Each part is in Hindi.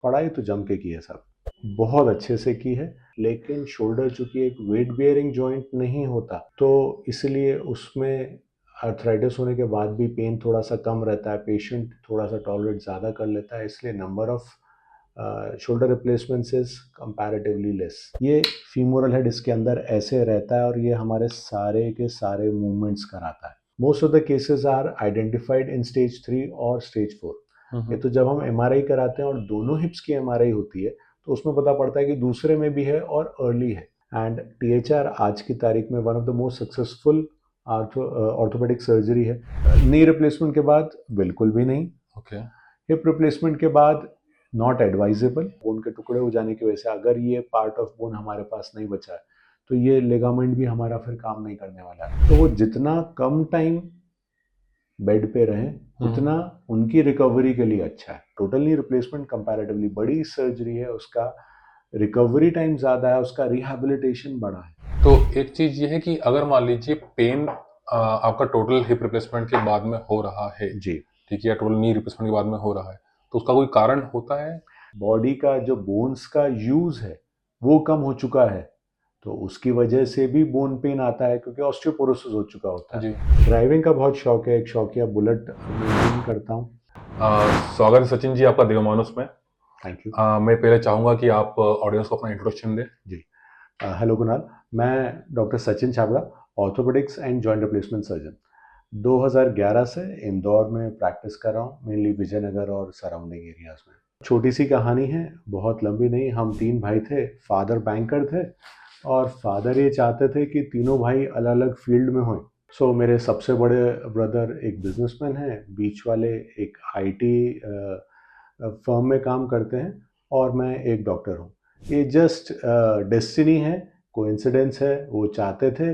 पढ़ाई तो जम के की है साहब, बहुत अच्छे से की है। लेकिन शोल्डर चूंकि एक वेट बियरिंग जॉइंट नहीं होता, तो इसलिए उसमें आर्थराइटिस होने के बाद भी पेन थोड़ा सा कम रहता है, पेशेंट थोड़ा सा टॉलरेट ज़्यादा कर लेता है, इसलिए number of shoulder replacements is comparatively less. ये फीमोरल हेड इसके अंदर ऐसे रहता है और ये हमारे सारे के सारे मूवमेंट्स कराता है। Most of the cases are identified in stage 3 और स्टेज 4। ये तो जब हम एमआरआई कराते हैं और दोनों हिप्स की एमआरआई होती है तो उसमें पता पड़ता है कि दूसरे में भी है और अर्ली है। एंड टीएचआर आज की तारीख में one of the most successful orthopaedic surgery है। नी रिप्लेसमेंट के बाद बिल्कुल भी नहीं। ओके। हिप रिप्लेसमेंट के बाद नॉट एडवाइजेबल। बोन के टुकड़े हो जाने की वजह से अगर ये पार्ट ऑफ बोन हमारे पास नहीं बचा है तो ये लिगामेंट भी हमारा फिर काम नहीं करने वाला है। तो वो जितना कम टाइम बेड पे रहें उतना उनकी रिकवरी के लिए अच्छा है। टोटल नी रिप्लेसमेंट कंपैरेटिवली बड़ी सर्जरी है, उसका रिकवरी टाइम ज़्यादा है, उसका रिहैबिलिटेशन बड़ा है। तो एक चीज ये है कि अगर मान लीजिए पेन आपका टोटल हिप रिप्लेसमेंट के बाद में हो रहा है, जी, ठीक है, या टोटल नी रिप्लेसमेंट के बाद में हो रहा है, तो उसका कोई कारण होता है? बॉडी का जो बोन्स का यूज़ है वो कम हो चुका है, तो उसकी वजह से भी बोन पेन आता है क्योंकि ऑस्टियोपोरोसिस हो चुका होता जी। है। ड्राइविंग का बहुत शौक है, एक शौकिया बुलेट मेंटेन करता हूँ। स्वागत है सचिन जी आपका देवमानुस में। Thank you. मैं पहले चाहूंगा कि आप ऑडियंस को अपना इंट्रोडक्शन दें। जी, हेलो कुणाल, मैं doctor Sachin Chhabra, orthopaedics and joint replacement surgeon 2011 से इंदौर में प्रैक्टिस कर रहा हूँ, मेनली विजयनगर और सराउंडिंग एरियाज में। छोटी सी कहानी है, बहुत लंबी नहीं। हम 3 भाई थे, फादर बैंकर थे और फादर ये चाहते थे कि तीनों भाई अलग अलग फील्ड में हों। सो मेरे सबसे बड़े ब्रदर एक बिजनेसमैन हैं, बीच वाले एक आईटी फर्म में काम करते हैं और मैं एक डॉक्टर हूँ। ये जस्ट डेस्टिनी है, कोइंसिडेंस है। वो चाहते थे,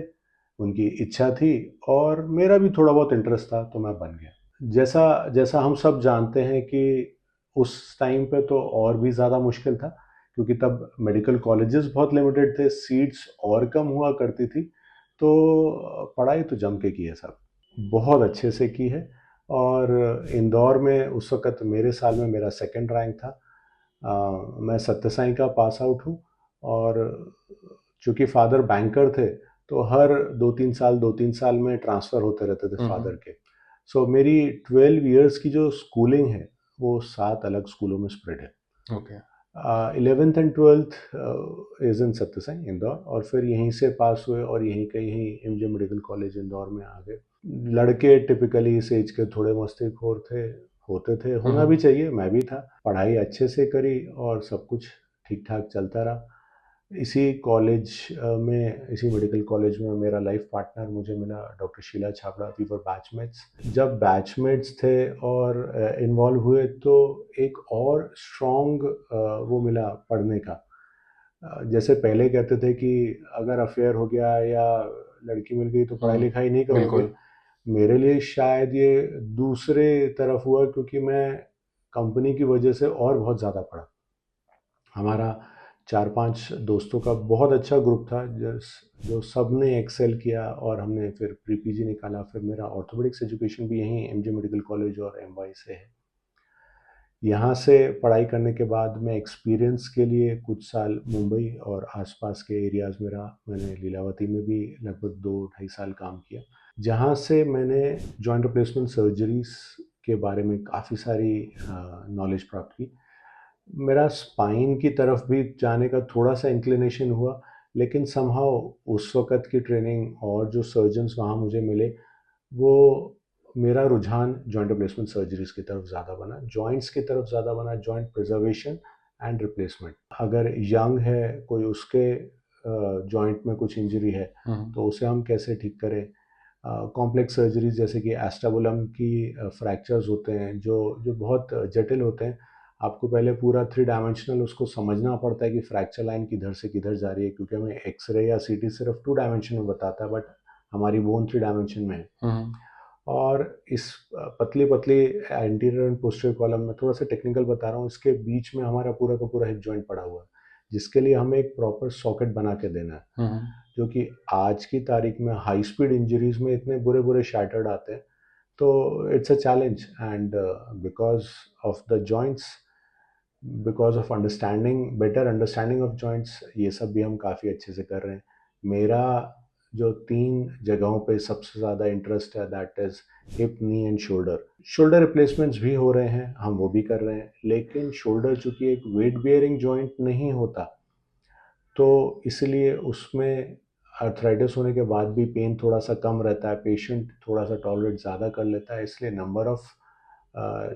उनकी इच्छा थी और मेरा भी थोड़ा बहुत इंटरेस्ट था तो मैं बन गया। जैसा जैसा हम सब जानते हैं कि उस टाइम पे तो और भी ज़्यादा मुश्किल था क्योंकि तब मेडिकल कॉलेजेस बहुत लिमिटेड थे, सीट्स और कम हुआ करती थी। तो पढ़ाई तो जम के की है साहब, बहुत अच्छे से की है। और इंदौर में उस वक़्त मेरे साल में मेरा सेकंड रैंक था। मैं सत्य साई का पास आउट हूँ और चूँकि फादर बैंकर थे तो हर 2-3 साल में ट्रांसफ़र होते रहते थे फादर के। सो मेरी 12 इयर्स की जो स्कूलिंग है वो 7 अलग स्कूलों में स्प्रेड है। Okay. 11th and 12th is in सत्य साई इंदौर और फिर यहीं से पास हुए और यहीं का यहीं एमजे मेडिकल कॉलेज इंदौर में आ गए। लड़के टिपिकली इस एज के थोड़े मस्तीखोर थे, होते थे, होना भी चाहिए, मैं भी था। पढ़ाई अच्छे से करी और सब कुछ ठीक-ठाक चलता रहा। इसी कॉलेज में, इसी मेडिकल कॉलेज में मेरा लाइफ पार्टनर मुझे मिला, doctor Sheela Chhabra. We were batchmates. जब बैचमेट्स थे और इन्वॉल्व हुए तो एक और स्ट्रॉन्ग वो मिला पढ़ने का। जैसे पहले कहते थे कि अगर अफेयर हो गया या लड़की मिल गई तो पढ़ाई लिखाई नहीं करोगे, बिल्कुल। मेरे लिए शायद ये दूसरे तरफ हुआ क्योंकि मैं कंपनी की वजह से और बहुत ज़्यादा पढ़ा। हमारा 4-5 दोस्तों का बहुत अच्छा ग्रुप था जो सब ने एक्सेल किया और हमने फिर प्री पीजी निकाला। फिर मेरा ऑर्थोपेडिक्स एजुकेशन भी यहीं एमजे मेडिकल कॉलेज और एमवाई से है। यहाँ से पढ़ाई करने के बाद मैं एक्सपीरियंस के लिए कुछ साल मुंबई और आसपास के एरियाज़ में रहा। मैंने लीलावती में भी लगभग 2-2.5 साल काम किया, जहाँ से मैंने जॉइंट रिप्लेसमेंट सर्जरीज़ के बारे में काफ़ी सारी नॉलेज प्राप्त की। मेरा स्पाइन की तरफ भी जाने का थोड़ा-सा इंक्लिनेशन हुआ, लेकिन समहाउ उस वक़्त की ट्रेनिंग और जो सर्जन्स वहाँ मुझे मिले, वो मेरा रुझान जॉइंट रिप्लेसमेंट सर्जरीज़ की तरफ ज़्यादा बना, जॉइंट्स की तरफ ज़्यादा बना, जॉइंट प्रिजर्वेशन एंड रिप्लेसमेंट। अगर यंग है कोई, उसके जॉइंट में कुछ इंजरी है, तो उसे हम कैसे ठीक करें। कॉम्प्लेक्स सर्जरीज़ जैसे कि एस्टाबुलम की फ्रैक्चर्स होते हैं जो जो बहुत जटिल होते हैं। आपको पहले पूरा 3 डायमेंशनल उसको समझना पड़ता है कि फ्रैक्चर लाइन किधर से किधर जा रही है, क्योंकि हमें एक्स-रे या सीटी सिर्फ 2 डायमेंशन में बताता है, बट हमारी बोन 3 डायमेंशन में है। और इस पतली-पतली एंटीरियर एंड पोस्टीरियर कॉलम में, थोड़ा-सा टेक्निकल बता रहा हूँ, इसके बीच में हमारा पूरा का पूरा हिप जॉइंट पड़ा हुआ है, जिसके लिए हमें एक प्रॉपर सॉकेट बना के देना है। जो कि आज की तारीख में हाई स्पीड इंजरीज में इतने बुरे-बुरे शैटर्ड आते हैं, तो it's a challenge. And because of the joints because of understanding, better understanding of joints, ये सब भी हम काफ़ी अच्छे से कर रहे हैं। मेरा जो 3 जगहों पे सबसे ज़्यादा इंटरेस्ट है, that is hip, knee and shoulder. Shoulder replacements भी हो रहे हैं, हम वो भी कर रहे हैं, लेकिन शोल्डर चूँकि एक वेट बेयरिंग जॉइंट नहीं होता, तो इसलिए उसमें आर्थराइटिस होने के बाद भी पेन थोड़ा सा कम रहता है, पेशेंट थोड़ा सा टॉलरेट ज़्यादा कर लेता है, इसलिए number of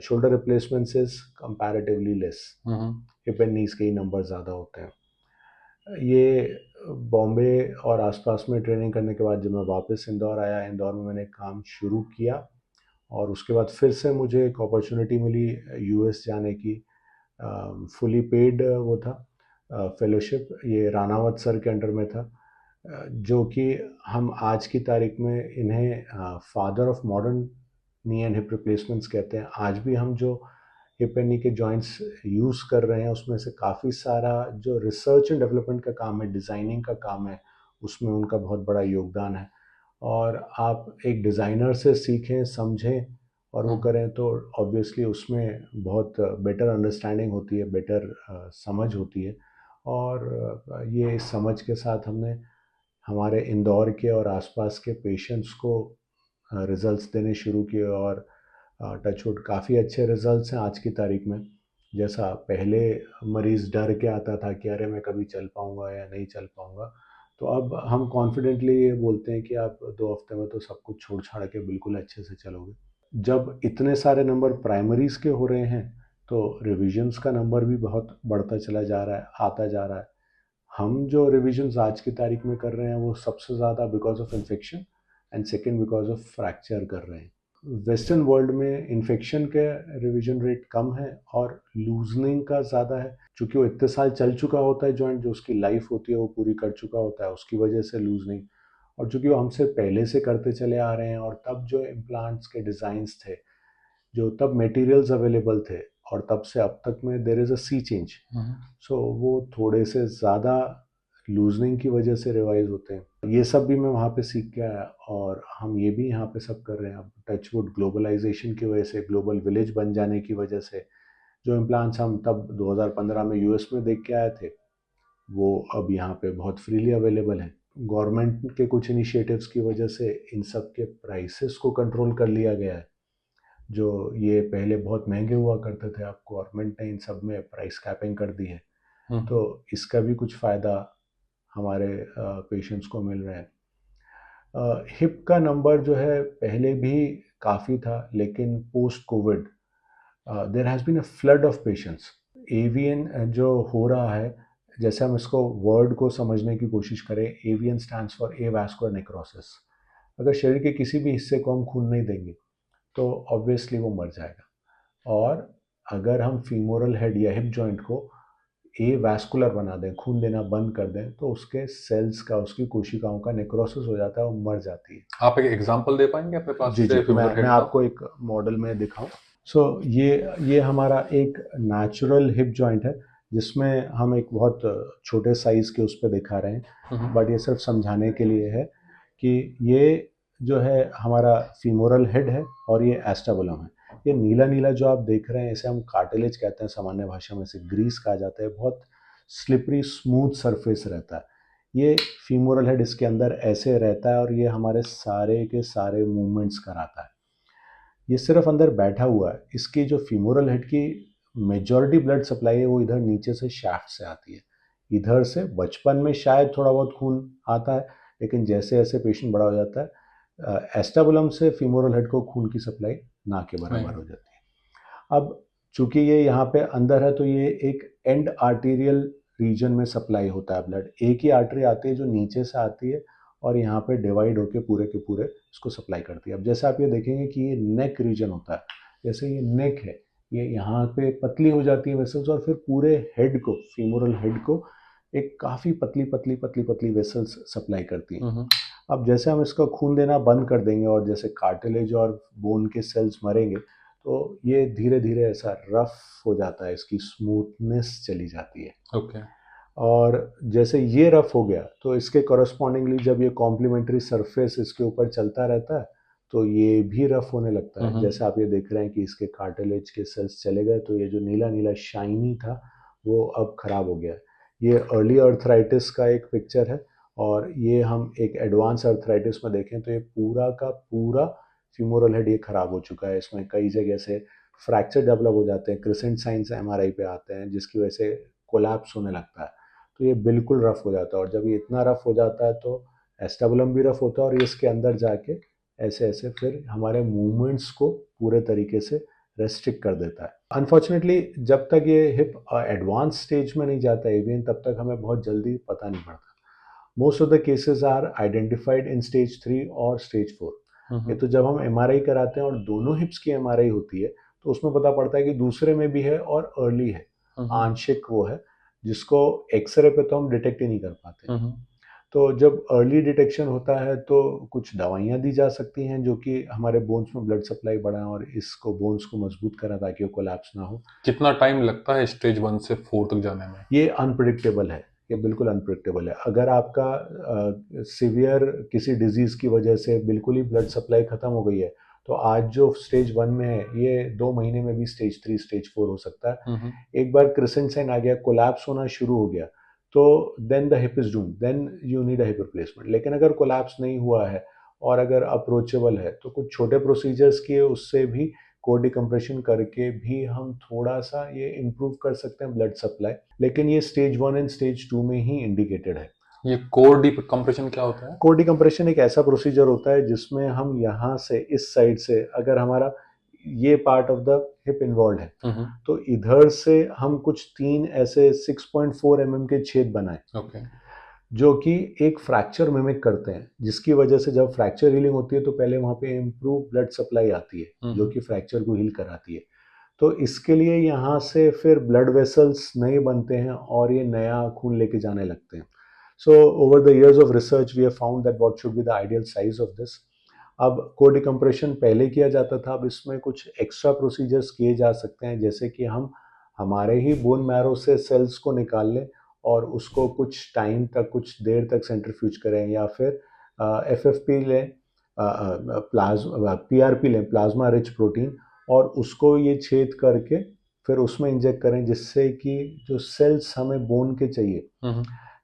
shoulder replacements is comparatively less. Hip and knees के ही नंबर ज़्यादा होते हैं। ये बॉम्बे और आसपास में ट्रेनिंग करने के बाद जब मैं वापस इंदौर आया, इंदौर में मैंने काम शुरू किया और उसके बाद फिर से मुझे एक अपॉर्चुनिटी मिली यूएस जाने की। फुली पेड वो था फेलोशिप, ये रानावत सर के अंडर में था, जो कि हम आज की तारीख में इन्हें father of modern knee and hip replacements कहते हैं। आज भी हम जो हिप एंड नी के जॉइंट्स यूज़ कर रहे हैं उसमें से काफ़ी सारा जो रिसर्च एंड डेवलपमेंट का काम है, डिज़ाइनिंग का काम है, उसमें उनका बहुत बड़ा योगदान है। और आप एक डिज़ाइनर से सीखें, समझें और वो करें तो ऑब्वियसली उसमें बहुत बेटर अंडरस्टैंडिंग होती है, बेटर समझ होती है। और ये समझ के साथ हमने हमारे इंदौर के और आसपास के पेशेंट्स को रिज़ल्ट्स देने शुरू किए और टचवुड काफ़ी अच्छे रिज़ल्ट्स हैं आज की तारीख में। जैसा पहले मरीज़ डर के आता था कि अरे मैं कभी चल पाऊँगा या नहीं चल पाऊँगा, तो अब हम कॉन्फिडेंटली ये बोलते हैं कि आप 2 हफ्ते में तो सब कुछ छोड़-छाड़ के बिल्कुल अच्छे से चलोगे। जब इतने सारे नंबर प्राइमरीज़ के हो रहे हैं, तो रिविजन्स का नंबर भी बहुत बढ़ता चला जा रहा है, आता जा रहा है। हम जो रिविजन्स आज की तारीख में कर रहे हैं वो सबसे ज़्यादा because of infection and second because of fracture कर रहे हैं। वेस्टर्न वर्ल्ड में इन्फेक्शन के रिवीजन रेट कम है और लूजनिंग का ज़्यादा है, क्योंकि वो इतने साल चल चुका होता है जॉइंट, जो उसकी लाइफ होती है वो पूरी कर चुका होता है, उसकी वजह से लूजनिंग। और चूँकि वो हमसे पहले से करते चले आ रहे हैं और तब जो इम्प्लांट्स के डिज़ाइंस थे, जो तब मटेरियल्स अवेलेबल थे और तब से अब तक में there is a sea change. So वो थोड़े से ज़्यादा लूजनिंग की वजह से रिवाइज होते हैं। ये सब भी मैं वहाँ पे सीख के आया और हम ये भी यहाँ पे सब कर रहे हैं। अब टचवुड ग्लोबलाइजेशन की वजह से, ग्लोबल विलेज बन जाने की वजह से, जो इम्प्लांट्स हम तब 2015 में यूएस में देख के आए थे, वो अब यहाँ पे बहुत फ्रीली अवेलेबल है। गवर्नमेंट के कुछ इनिशिएटिव्स की वजह से इन सब के प्राइसेस को कंट्रोल कर लिया गया है। जो ये पहले बहुत महंगे हुआ करते थे, अब गवर्नमेंट ने इन सब में प्राइस कैपिंग कर दी है, तो इसका भी कुछ फ़ायदा हमारे पेशेंट्स को मिल रहा है। हिप का नंबर जो है पहले भी काफ़ी था, लेकिन post covid there has been a flood of patients. AVN जो हो रहा है, जैसे हम इसको वर्ड को समझने की कोशिश करें, AVN stands for avascular necrosis. अगर शरीर के किसी भी हिस्से को हम खून नहीं देंगे तो ऑब्वियसली वो मर जाएगा। और अगर हम फीमोरल हेड या हिप जॉइंट को ए वैस्कुलर बना दें, खून देना बंद कर दें, तो उसके सेल्स का, उसकी कोशिकाओं का नेक्रोसिस हो जाता है, वो मर जाती है। आप एक एग्जांपल दे पाएंगे अपने पास जी से जी, फीमर मैं हेड का? आपको एक मॉडल में दिखाऊं। सो ये हमारा एक नेचुरल हिप जॉइंट है, जिसमें हम एक बहुत छोटे साइज़ के उस पर दिखा रहे हैं, बट ये सिर्फ समझाने के लिए है कि ये जो है हमारा फीमोरल हेड है और ये एस्टाबुलम है। ये नीला नीला जो आप देख रहे हैं, इसे हम कार्टिलेज कहते हैं सामान्य भाषा में, से ग्रीस कहा जाता है। बहुत स्लिपरी स्मूथ सरफेस रहता है। ये फीमोरल हेड इसके अंदर ऐसे रहता है और ये हमारे सारे के सारे मूवमेंट्स कराता है। ये सिर्फ अंदर बैठा हुआ है। इसकी जो फीमोरल हेड की मेजॉरिटी ब्लड सप्लाई है वो इधर नीचे से शाफ्ट से आती है। इधर से बचपन में शायद थोड़ा बहुत खून आता है, लेकिन जैसे जैसे पेशेंट बड़ा हो जाता है, एस्टाबुलम से फीमोरल हेड को खून की सप्लाई ना के बराबर हो जाती है। अब चूंकि ये यहाँ पे अंदर है, तो ये एक एंड आर्टीरियल रीजन में सप्लाई होता है ब्लड। एक ही आर्टरी आती है जो नीचे से आती है और यहाँ पे डिवाइड होके पूरे के पूरे इसको सप्लाई करती है। अब जैसे आप ये देखेंगे कि ये नेक रीजन होता है, जैसे ये नेक है, ये यहाँ पे पतली हो जाती है वेसल्स और फिर पूरे हेड को, फीमोरल हेड को एक काफ़ी पतली पतली पतली पतली वेसल्स सप्लाई करती हैं। अब जैसे हम इसका खून देना बंद कर देंगे और जैसे कार्टिलेज और बोन के सेल्स मरेंगे, तो ये धीरे धीरे ऐसा रफ हो जाता है, इसकी स्मूथनेस चली जाती है। ओके। और जैसे ये रफ हो गया, तो इसके कॉरस्पॉन्डिंगली जब ये कॉम्प्लीमेंट्री सरफेस इसके ऊपर चलता रहता है, तो ये भी रफ होने लगता है। हम्म। जैसे आप ये देख रहे हैं कि इसके कार्टिलेज के सेल्स चले गए, तो ये जो नीला नीला शाइनी था वो अब खराब हो गया है। ये अर्ली अर्थराइटिस का एक पिक्चर है, और ये हम एक एडवांस अर्थराइटिस में देखें तो ये पूरा का पूरा फ्यूमोरल हेड ये खराब हो चुका है। इसमें कई जगह से फ्रैक्चर डेवलप हो जाते हैं, क्रिसेंट साइंस एमआरआई पे आते हैं, जिसकी वजह से कोलैप्स होने लगता है। तो ये बिल्कुल रफ हो जाता है, और जब ये इतना रफ हो जाता है तो एस्टाबुलम भी रफ होता है, और ये इसके अंदर जाके ऐसे ऐसे फिर हमारे मूवमेंट्स को पूरे तरीके से रेस्ट्रिक्ट कर देता है। अनफॉर्चुनेटली जब तक ये हिप एडवांस स्टेज में नहीं जाता एवियन, तब तक हमें बहुत जल्दी पता नहीं पड़ता। Most of the cases are identified in stage 3 और स्टेज 4। ये तो जब हम एमआरआई कराते हैं और दोनों हिप्स की एमआरआई होती है, तो उसमें पता पड़ता है कि दूसरे में भी है और अर्ली है, आंशिक वो है, जिसको एक्सरे पे तो हम डिटेक्ट ही नहीं कर पाते। तो जब अर्ली डिटेक्शन होता है तो कुछ दवाइयाँ दी जा सकती हैं जो कि हमारे बोन्स में ब्लड सप्लाई बढ़ाएं और इसको बोन्स को मजबूत करें ताकि वो कोलैप्स ना हो। कितना टाइम लगता है स्टेज 1 से 4 तक जाने में? ये अनप्रिडिक्टेबल है, ये बिल्कुल अनप्रिडिक्टेबल है। अगर आपका सिवियर किसी डिजीज़ की वजह से बिल्कुल ही ब्लड सप्लाई ख़त्म हो गई है, तो आज जो स्टेज 1 में है ये 2 महीने में भी स्टेज 3 स्टेज 4 हो सकता है। एक बार क्रिसेंट साइन आ गया, कोलैप्स होना शुरू हो गया, तो then the hip is doomed, then you need a hip replacement. लेकिन अगर कोलैप्स नहीं हुआ है और अगर अप्रोचेबल है, तो कुछ छोटे प्रोसीजर्स किए, उससे भी कोर डिकम्प्रेशन करके भी हम थोड़ा सा ये इम्प्रूव कर सकते हैं ब्लड सप्लाई। लेकिन ये स्टेज 1 एंड स्टेज 2 में ही इंडिकेटेड है। ये कोर डिकम्प्रेशन क्या होता है? कोर डिकम्प्रेशन एक ऐसा प्रोसीजर होता है जिसमें हम यहाँ से इस साइड से, अगर हमारा ये part of the hip involve है, तो इधर से हम कुछ 3 ऐसे 6.4 mm के छेद बनाए, जो कि एक फ्रैक्चर मिमिक करते हैं, जिसकी वजह से जब फ्रैक्चर हीलिंग होती है तो पहले वहाँ पे इम्प्रूव ब्लड सप्लाई आती है जो कि फ्रैक्चर को हील कराती है। तो इसके लिए यहाँ से फिर ब्लड वेसल्स नए बनते हैं और ये नया खून लेके जाने लगते हैं। So over the years of research we have found that what should be the ideal size of this. अब कोर डिकम्प्रेशन पहले किया जाता था, अब इसमें कुछ एक्स्ट्रा प्रोसीजर्स किए जा सकते हैं, जैसे कि हम हमारे ही बोन मैरो से सेल्स को निकाल लें और उसको कुछ टाइम तक, कुछ देर तक सेंट्रीफ्यूज करें, या फिर एफएफपी लें, पीआरपी लें, प्लाज्मा रिच प्रोटीन, और उसको ये छेद करके फिर उसमें इंजेक्ट करें, जिससे कि जो सेल्स हमें बोन के चाहिए,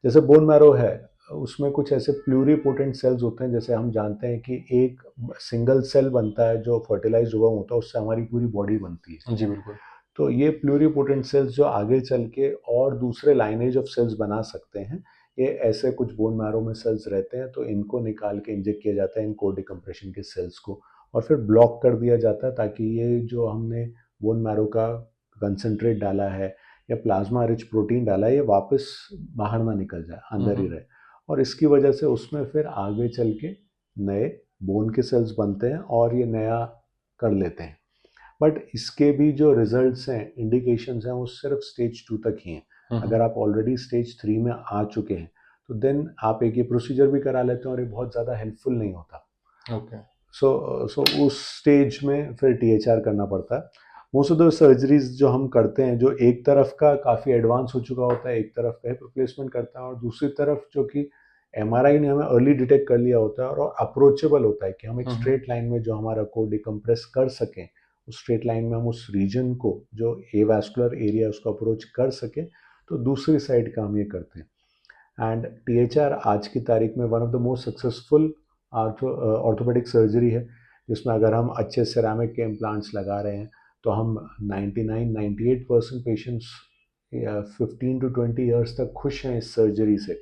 जैसे बोन मैरो है उसमें कुछ ऐसे प्लूरीपोटेंट सेल्स होते हैं। जैसे हम जानते हैं कि एक सिंगल सेल बनता है जो फर्टिलाइज हुआ होता है, उससे हमारी पूरी बॉडी बनती है। जी बिल्कुल। तो ये प्लूरीपोटेंट सेल्स जो आगे चल के और दूसरे लाइनेज ऑफ सेल्स बना सकते हैं, ये ऐसे कुछ बोन मैरो में सेल्स रहते हैं, तो इनको निकाल के इंजेक्ट किया जाता है इन कोर डिकम्प्रेशन के सेल्स को, और फिर ब्लॉक कर दिया जाता है ताकि ये जो हमने बोन मैरो का कंसंट्रेट डाला है या प्लाज्मा रिच प्रोटीन डाला है, ये वापस बाहर ना निकल जाए, अंदर ही रहे। और इसकी वजह से उसमें फिर आगे चल के नए बोन के सेल्स बनते हैं और ये नया कर लेते हैं। बट इसके भी जो रिजल्ट्स हैं, इंडिकेशंस हैं, वो सिर्फ स्टेज 2 तक ही हैं। अगर आप ऑलरेडी स्टेज 3 में आ चुके हैं तो देन आप एक ये प्रोसीजर भी करा लेते हैं और ये बहुत ज़्यादा हेल्पफुल नहीं होता। ओके। सो उस स्टेज में फिर टीएचआर करना पड़ता है। मोस्ट ऑफ द सर्जरीज जो हम करते हैं, जो एक तरफ का काफ़ी एडवांस हो चुका होता है, एक तरफ का हिप रिप्लेसमेंट करता है, और दूसरी तरफ जो कि एमआरआई ने हमें अर्ली डिटेक्ट कर लिया होता है और अप्रोचेबल होता है कि हम एक स्ट्रेट लाइन में जो हमारा कोर डिकम्प्रेस कर सकें, उस स्ट्रेट लाइन में हम उस रीजन को, जो एवास्कुलर एरिया, उसको अप्रोच कर सकें, तो दूसरी साइड का हम ये करते हैं। एंड टीएचआर आज की तारीख में one of the most successful orthopaedic surgery है, जिसमें अगर हम अच्छे सेरामिक के इम्प्लांट्स लगा रहे हैं तो हम 99-98% पेशेंट्स 15 to 20 ईयर्स तक खुश हैं इस सर्जरी से।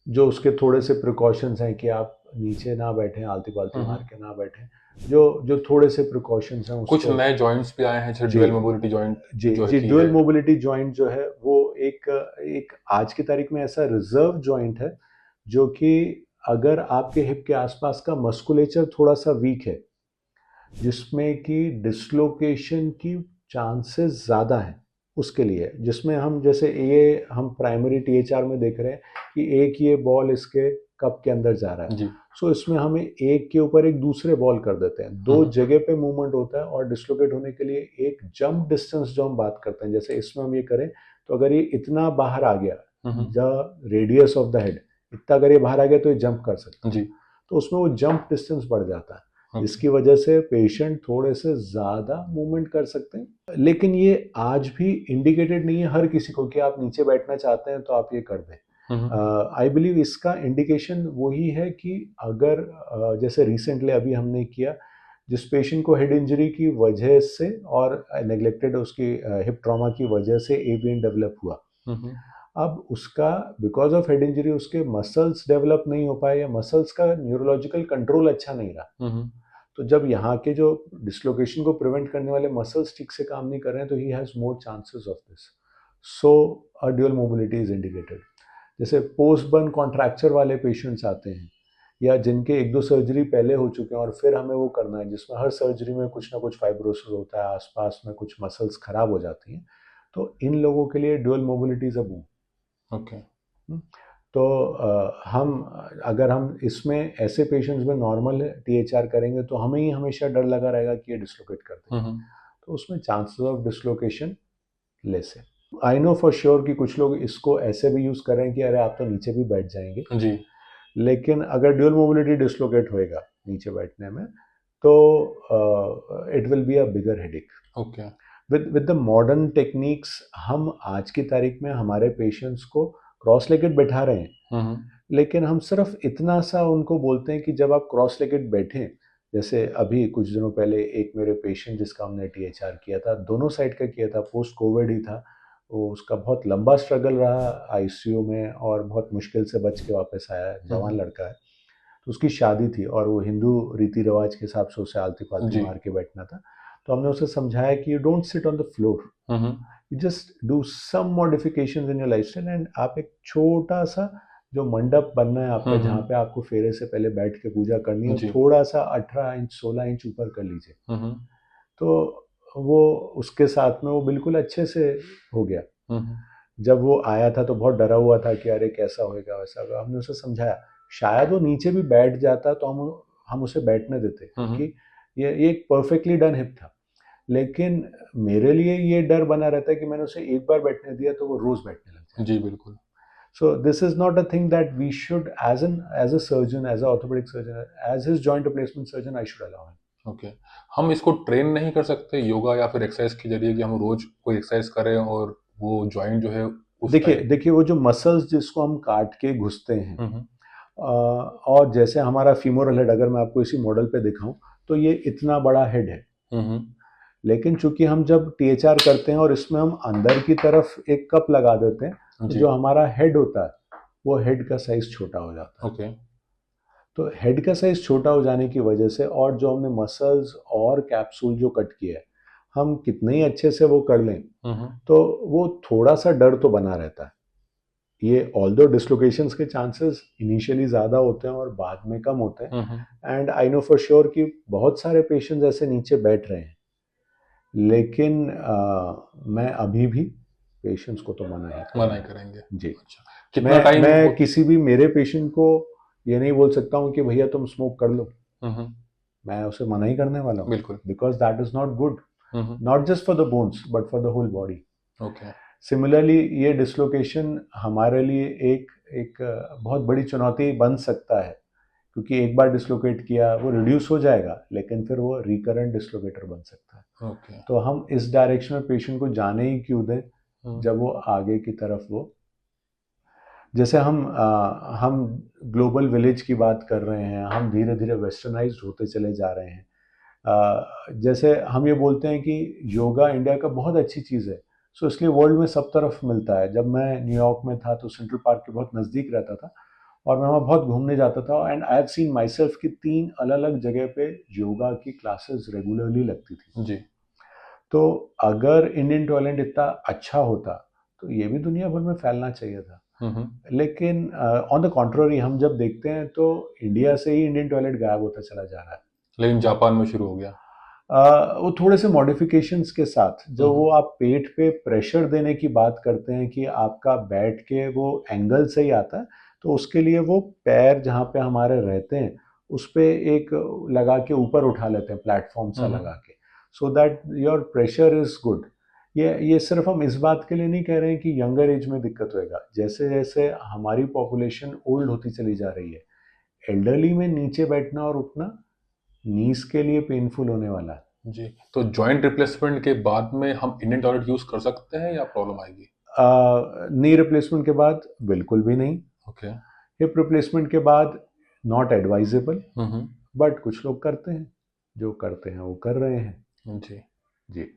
जो उसके थोड़े से प्रिकॉशंस हैं कि आप नीचे ना बैठें, आलती पालती मार के ना बैठें, जो थोड़े से प्रिकॉशंस हैं। कुछ नए जॉइंट्स भी आए हैं, जैसे ड्यूअल मोबिलिटी जॉइंट। जी, ड्यूअल मोबिलिटी जॉइंट जो है वो एक आज की तारीख में ऐसा रिजर्व जॉइंट है जो कि अगर आपके हिप के आसपास का मस्कुलेचर थोड़ा सा वीक है, जिसमें कि डिसलोकेशन की चांसेस ज़्यादा हैं, उसके लिए, जिसमें हम जैसे ये हम प्राइमरी टीएचआर में देख रहे हैं कि एक ये बॉल इसके कप के अंदर जा रहा है, सो इसमें हमें एक के ऊपर एक दूसरे बॉल कर देते हैं, दो जगह पे मूवमेंट होता है, और डिसलोकेट होने के लिए एक जंप डिस्टेंस जो हम बात करते हैं, जैसे इसमें हम ये करें तो अगर ये इतना बाहर आ गया, the radius of the head, इतना अगर ये बाहर आ गया तो ये जंप कर सकते हैं। तो उसमें वो जंप डिस्टेंस बढ़ जाता है, Okay. जिसकी वजह से पेशेंट थोड़े से ज़्यादा मूवमेंट कर सकते हैं। लेकिन ये आज भी इंडिकेटेड नहीं है हर किसी को कि आप नीचे बैठना चाहते हैं तो आप ये कर दें। आई बिलीव इसका इंडिकेशन वही है कि अगर जैसे रिसेंटली अभी हमने किया, जिस पेशेंट को हेड इंजरी की वजह से और नेग्लेक्टेड उसकी हिप ट्रॉमा की वजह से एवीएन डेवलप हुआ, अब उसका बिकॉज ऑफ हेड इंजरी उसके मसल्स डेवलप नहीं हो पाए या मसल्स का न्यूरोलॉजिकल कंट्रोल अच्छा नहीं रहा, तो जब यहाँ के जो डिसलोकेशन को प्रिवेंट करने वाले मसल्स ठीक से काम नहीं कर रहे हैं तो he has more chances of this. So a dual mobility is indicated. जैसे पोस्ट बर्न कॉन्ट्रैक्चर वाले पेशेंट्स आते हैं या जिनके एक दो सर्जरी पहले हो चुके हैं और फिर हमें वो करना है, जिसमें हर सर्जरी में कुछ ना कुछ फाइब्रोसिस होता है, आसपास में कुछ मसल्स खराब हो जाती हैं, तो इन लोगों के लिए dual mobility is a boom. Okay. तो हम अगर हम इसमें ऐसे पेशेंट्स में नॉर्मल टीएचआर करेंगे तो हमें ही हमेशा डर लगा रहेगा कि ये डिसलोकेट कर देंगे, तो उसमें चांसेस ऑफ डिसलोकेशन लेस है। आई नो फॉर श्योर कि कुछ लोग इसको ऐसे भी यूज़ कर रहे हैं कि अरे आप तो नीचे भी बैठ जाएंगे जी। लेकिन अगर ड्यूअल मोबिलिटी डिसलोकेट होएगा नीचे बैठने में तो it will be a bigger headache. Okay. With the modern techniques हम आज की तारीख में हमारे पेशेंट्स को क्रॉस लेगेड बैठा रहे हैं, लेकिन हम सिर्फ इतना सा उनको बोलते हैं कि जब आप क्रॉस लेगेड बैठें, जैसे अभी कुछ दिनों पहले एक मेरे पेशेंट जिसका हमने टीएचआर किया था, दोनों साइड का किया था, पोस्ट कोविड ही था, वो उसका बहुत लंबा स्ट्रगल रहा आईसीयू में और बहुत मुश्किल से बच के वापस आया, जवान लड़का है। तो उसकी शादी थी और वो हिंदू रीति रिवाज के हिसाब से उसे आलती पालती मार के बैठना था, तो हमने उसे समझाया कि you don't sit on the floor, you just do some modifications in your lifestyle and आप एक छोटा सा जो मंडप बनना है आपका जहाँ पे आपको फेरे से पहले बैठ के पूजा करनी है, थोड़ा सा 18 इंच 16 इंच ऊपर कर लीजिए। तो वो उसके साथ में वो बिल्कुल अच्छे से हो गया। जब वो आया था तो बहुत डरा हुआ था कि अरे कैसा होएगा वैसा होगा, हमने उसे समझाया शायद वो नीचे भी बैठ जाता तो हम उसे बैठने देते, क्योंकि ये एक परफेक्टली डन हिप था, लेकिन मेरे लिए ये डर बना रहता है कि मैंने उसे एक बार बैठने दिया तो वो रोज बैठने लग जाए। जी बिल्कुल। So this is not a thing that we should, as a surgeon, as an orthopedic surgeon, as his joint replacement surgeon, I should allow him. Okay. हम इसको ट्रेन नहीं कर सकते योगा या फिर एक्सरसाइज के जरिए कि हम रोज कोई एक्सरसाइज करें और वो जॉइंट जो है उस देखिए वो जो मसल्स जिसको हम काट के घुसते हैं, और जैसे हमारा फीमोरल हेड अगर मैं आपको इसी मॉडल पे दिखाऊं तो ये इतना बड़ा हेड है, लेकिन चूंकि हम जब टीएचआर करते हैं और इसमें हम अंदर की तरफ एक कप लगा देते हैं, तो जो हमारा हेड होता है वो हेड का साइज छोटा हो जाता है। ओके। तो हेड का साइज छोटा हो जाने की वजह से और जो हमने मसल्स और कैप्सूल जो कट किया है, हम कितने ही अच्छे से वो कर लें तो वो थोड़ा सा डर तो बना रहता है। ये ऑल्दो डिसलोकेशंस के चांसेस इनिशियली ज़्यादा होते हैं और बाद में कम होते हैं, and I know for sure कि बहुत सारे पेशेंट्स ऐसे नीचे बैठ रहे हैं, लेकिन मैं अभी भी पेशेंट्स को तो मना ही करेंगे जी। अच्छा, कितना टाइम मैं किसी भी मेरे पेशेंट को ये नहीं बोल सकता हूँ कि भैया तुम स्मोक कर लो, मैं उसे मना ही करने वाला हूँ, बिल्कुल, because that is not good, not just for the bones but for the whole body. Okay. Similarly ये डिसलोकेशन हमारे लिए एक बहुत बड़ी चुनौती बन सकता है, क्योंकि एक बार डिसलोकेट किया वो रिड्यूस हो जाएगा, लेकिन फिर वो रिकरेंट डिसलोकेटर बन सकता है। ओके। तो हम इस डायरेक्शन में पेशेंट को जाने ही क्यों दें जब वो आगे की तरफ वो, जैसे हम ग्लोबल विलेज की बात कर रहे हैं, हम धीरे धीरे वेस्टर्नाइज्ड होते चले जा रहे हैं। जैसे हम ये बोलते हैं कि योगा इंडिया का बहुत अच्छी चीज़ है, सो इसलिए वर्ल्ड में सब तरफ मिलता है। जब मैं न्यूयॉर्क में था तो सेंट्रल पार्क के बहुत नज़दीक रहता था और मैं वहाँ बहुत घूमने जाता था, and I have seen my self कि 3 अलग अलग जगह पे योगा की क्लासेस रेगुलरली लगती थी जी। तो अगर इंडियन टैलेंट इतना अच्छा होता तो ये भी दुनिया भर में फैलना चाहिए था, लेकिन ऑन द कॉन्ट्ररी हम जब देखते हैं तो इंडिया से ही इंडियन टॉयलेट गायब होता चला जा रहा है। लेकिन जापान में शुरू हो गया। वो थोड़े से मॉडिफिकेशंस के साथ, जो वो आप पेट पे प्रेशर देने की बात करते हैं कि आपका बैठ के वो एंगल सही आता है, तो उसके लिए वो पैर जहाँ पे हमारे रहते हैं उस पे एक लगा के ऊपर उठा लेते हैं, प्लेटफॉर्म सा लगा के, so that your pressure is good. ये सिर्फ हम इस बात के लिए नहीं कह रहे हैं कि यंगर एज में दिक्कत होएगा, जैसे जैसे हमारी पॉपुलेशन ओल्ड होती चली जा रही है, एल्डरली में नीचे बैठना और उठना नीज के लिए पेनफुल होने वाला है। जी, तो जॉइंट रिप्लेसमेंट के बाद में हम इंडियन टॉयलेट यूज़ कर सकते हैं या प्रॉब्लम आएगी? नी रिप्लेसमेंट के बाद बिल्कुल भी नहीं। ओके। हिप रिप्लेसमेंट के बाद नॉट एडवाइजेबल, हुँ। बट कुछ लोग करते हैं, जो करते हैं वो कर रहे हैं। जी। जी,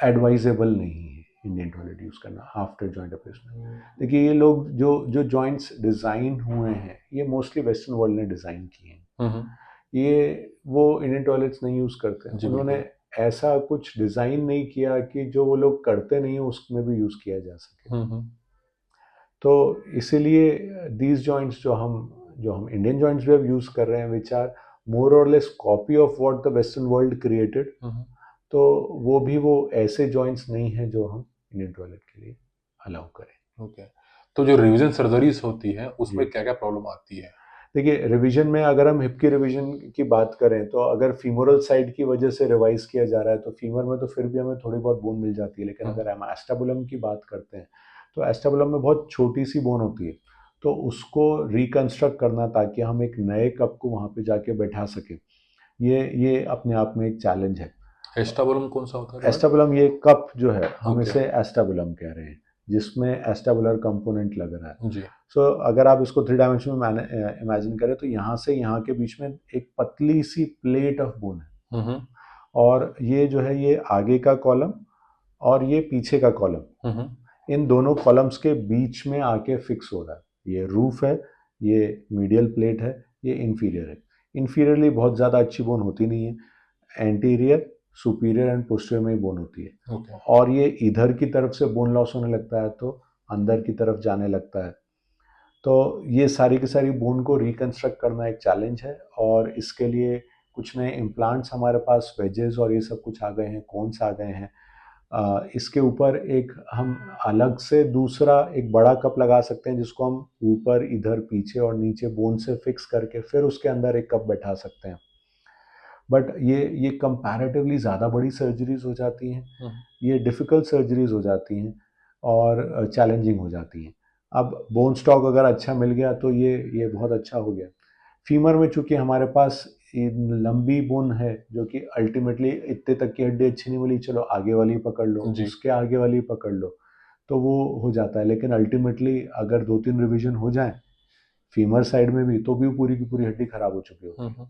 एडवाइजेबल नहीं है इंडियन टॉयलेट यूज़ करना आफ्टर जॉइंट रिप्लेसमेंट। देखिए, ये लोग जो जो जॉइंट्स डिज़ाइन हुए हैं, ये मोस्टली वेस्टर्न वर्ल्ड ने डिज़ाइन किए हैं। हुँ। ये वो इंडियन टॉयलेट्स नहीं यूज़ करते हैं। जी, उन्होंने बिल्कुल। ऐसा कुछ डिज़ाइन नहीं किया कि जो वो लोग करते नहीं हैं उसमें भी यूज़ किया जा सके। हुँ। तो इसीलिए दीज जॉइंट्स जो हम इंडियन जॉइंट्स भी अब यूज़ कर रहे हैं, विच are more or less copy of what the western world created, हुँ। तो वो ऐसे जॉइंट्स नहीं हैं जो हम इंडियन टॉयलेट के लिए अलाउ करें। ओके। तो जो रिवीजन सर्जरीज़ होती हैं, जी, उसमें क्या-क्या प्रॉब्लम आती है? देखिए, रिवीजन में अगर हम हिप की रिवीजन की बात करें, तो अगर फीमोरल साइड की वजह से रिवाइज किया जा रहा है तो फीमर में तो फिर भी हमें थोड़ी बहुत बोन मिल जाती है। लेकिन हुँ। अगर हम एस्टाबुलम की बात करते हैं, तो एस्टाबुलम में बहुत छोटी सी बोन होती है, तो उसको रिकंस्ट्रक्ट करना ताकि हम एक नए कप को वहाँ पे जाके बैठा सकें, ये अपने आप में एक चैलेंज है। एस्टाबुलम कौन-सा होता है पार्ट? एस्टाबुलम, ये कप जो है हम ओके। इसे एस्टाबुलम कह रहे हैं, जिसमें एस्टाबुलर कंपोनेंट लग रहा है। जी। सो अगर आप इसको थ्री डायमेंशन में इमेजिन करें, तो यहाँ से यहाँ के बीच में एक पतली सी प्लेट ऑफ बोन है, हुँ। और ये जो है, ये आगे का कॉलम और ये पीछे का कॉलम, हुँ। इन दोनों कॉलम्स के बीच में आके फिक्स हो रहा है। ये रूफ है, ये मीडियल प्लेट है, ये इंफीरियर है। इंफीरियरली बहुत ज़्यादा अच्छी बोन होती नहीं है, एंटीरियर, सुपीरियर एंड पोस्टीरियर में ही बोन होती है। ओके। और ये इधर की तरफ से बोन लॉस होने लगता है तो अंदर की तरफ जाने लगता है। तो ये सारी की सारी बोन को रिकंस्ट्रक्ट करना एक चैलेंज है, और इसके लिए कुछ नए इम्प्लांट्स हमारे पास, वेजेस और ये सब कुछ आ गए हैं, कोन्स आ गए हैं। इसके ऊपर एक हम अलग से दूसरा एक बड़ा कप लगा सकते हैं, जिसको हम ऊपर, इधर, पीछे और नीचे बोन से फिक्स करके फिर उसके अंदर एक कप बैठा सकते हैं। बट ये कंपैरेटिवली ज़्यादा बड़ी सर्जरीज हो जाती हैं, हुँ। ये डिफ़िकल्ट सर्जरीज हो जाती हैं, और चैलेंजिंग हो जाती हैं। अब बोन स्टॉक अगर अच्छा मिल गया तो ये बहुत अच्छा हो गया। फीमर में चूँकि हमारे पास लंबी बोन है, जो कि अल्टीमेटली इतने तक की हड्डी अच्छी नहीं मिली, चलो आगे वाली पकड़ लो, जी। उसके आगे वाली पकड़ लो, तो वो हो जाता है। लेकिन अल्टीमेटली अगर 2-3 रिवीजन हो जाएँ फीमर साइड में भी, तो भी पूरी की पूरी हड्डी खराब हो चुकी होती है। हुँ।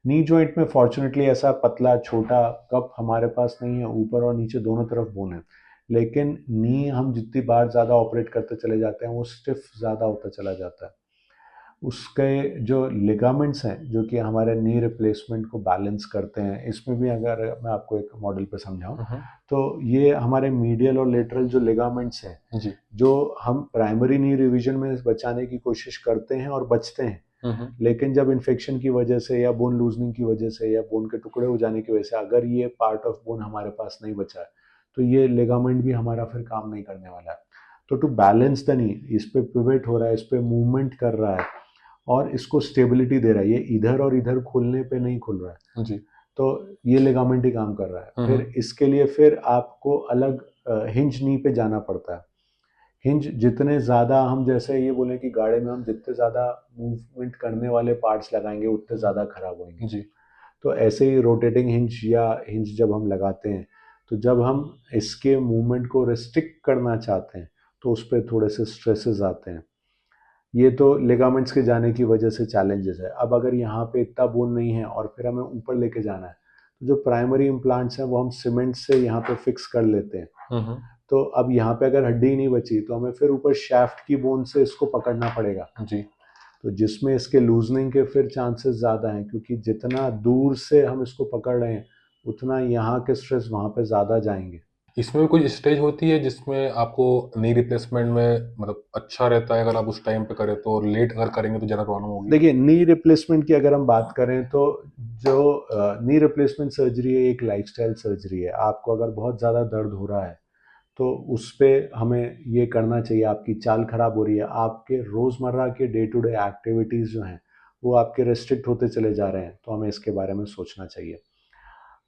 नी जॉइंट में फॉर्चुनेटली ऐसा पतला छोटा कप हमारे पास नहीं है, ऊपर और नीचे दोनों तरफ बोन है। लेकिन नी हम जितनी बार ज़्यादा ऑपरेट करते चले जाते हैं, वो स्टिफ ज़्यादा होता चला जाता है। उसके जो लिगामेंट्स हैं, जो कि हमारे नी रिप्लेसमेंट को बैलेंस करते हैं, इसमें भी अगर मैं आपको एक मॉडल पे समझाऊं, हुँ। तो ये हमारे मीडियल और लेटरल जो लिगामेंट्स हैं, जी। जो हम प्राइमरी नी रिवीजन में बचाने की कोशिश करते हैं और बचते हैं, हुँ। लेकिन जब इन्फेक्शन की वजह से या बोन लूजनिंग की वजह से या बोन के टुकड़े हो जाने की वजह से अगर ये पार्ट ऑफ बोन हमारे पास नहीं बचा है, तो ये लिगामेंट भी हमारा फिर काम नहीं करने वाला है। तो टू बैलेंस द नी, इस पे पिवट हो रहा है, इस पे मूवमेंट कर रहा है और इसको स्टेबिलिटी दे रहा है, ये इधर और इधर खुलने पे नहीं खुल रहा है, जी। तो ये लिगामेंट ही काम कर रहा है। हुँ। फिर इसके लिए फिर आपको अलग हिंज नी पे जाना पड़ता है। हिंज जितने ज़्यादा हम, जैसे ये बोले कि गाड़ी में हम जितने ज़्यादा मूवमेंट करने वाले पार्ट्स लगाएंगे उतने ज़्यादा खराब होंगे। जी। तो ऐसे ही रोटेटिंग हिंज या हिंज जब हम लगाते हैं, तो जब हम इसके मूवमेंट को रिस्ट्रिक्ट करना चाहते हैं, तो उस पर थोड़े से स्ट्रेसेस आते हैं। ये तो लिगामेंट्स के जाने की वजह से चैलेंजेस है। अब अगर यहाँ पे इतना बोन नहीं है और फिर हमें ऊपर लेके जाना है, तो जो प्राइमरी इम्प्लांट्स हैं वो हम सीमेंट से यहाँ पे फिक्स कर लेते हैं। हुँ। तो अब यहाँ पे अगर हड्डी ही नहीं बची, तो हमें फिर ऊपर शाफ्ट की बोन से इसको पकड़ना पड़ेगा, जी। तो जिसमें इसके लूजनिंग के फिर चांसेस ज़्यादा हैं, क्योंकि जितना दूर से हम इसको पकड़ रहे हैं उतना यहाँ के स्ट्रेस वहाँ पे ज़्यादा जाएंगे। इसमें भी कुछ स्टेज होती है जिसमें आपको नी रिप्लेसमेंट में मतलब अच्छा रहता है अगर आप उस टाइम पे करें तो, और लेट अगर करेंगे तो ज़्यादा प्रॉब्लम होगी? देखिए, नी रिप्लेसमेंट की अगर हम बात करें, तो जो नी रिप्लेसमेंट सर्जरी है, एक लाइफस्टाइल सर्जरी है। आपको अगर बहुत ज़्यादा दर्द हो रहा है, तो उस पे हमें ये करना चाहिए। आपकी चाल खराब हो रही है, आपके रोज़मर्रा के डे टू डे एक्टिविटीज़ जो हैं, वो आपके रेस्ट्रिक्ट होते चले जा रहे हैं, तो हमें इसके बारे में सोचना चाहिए।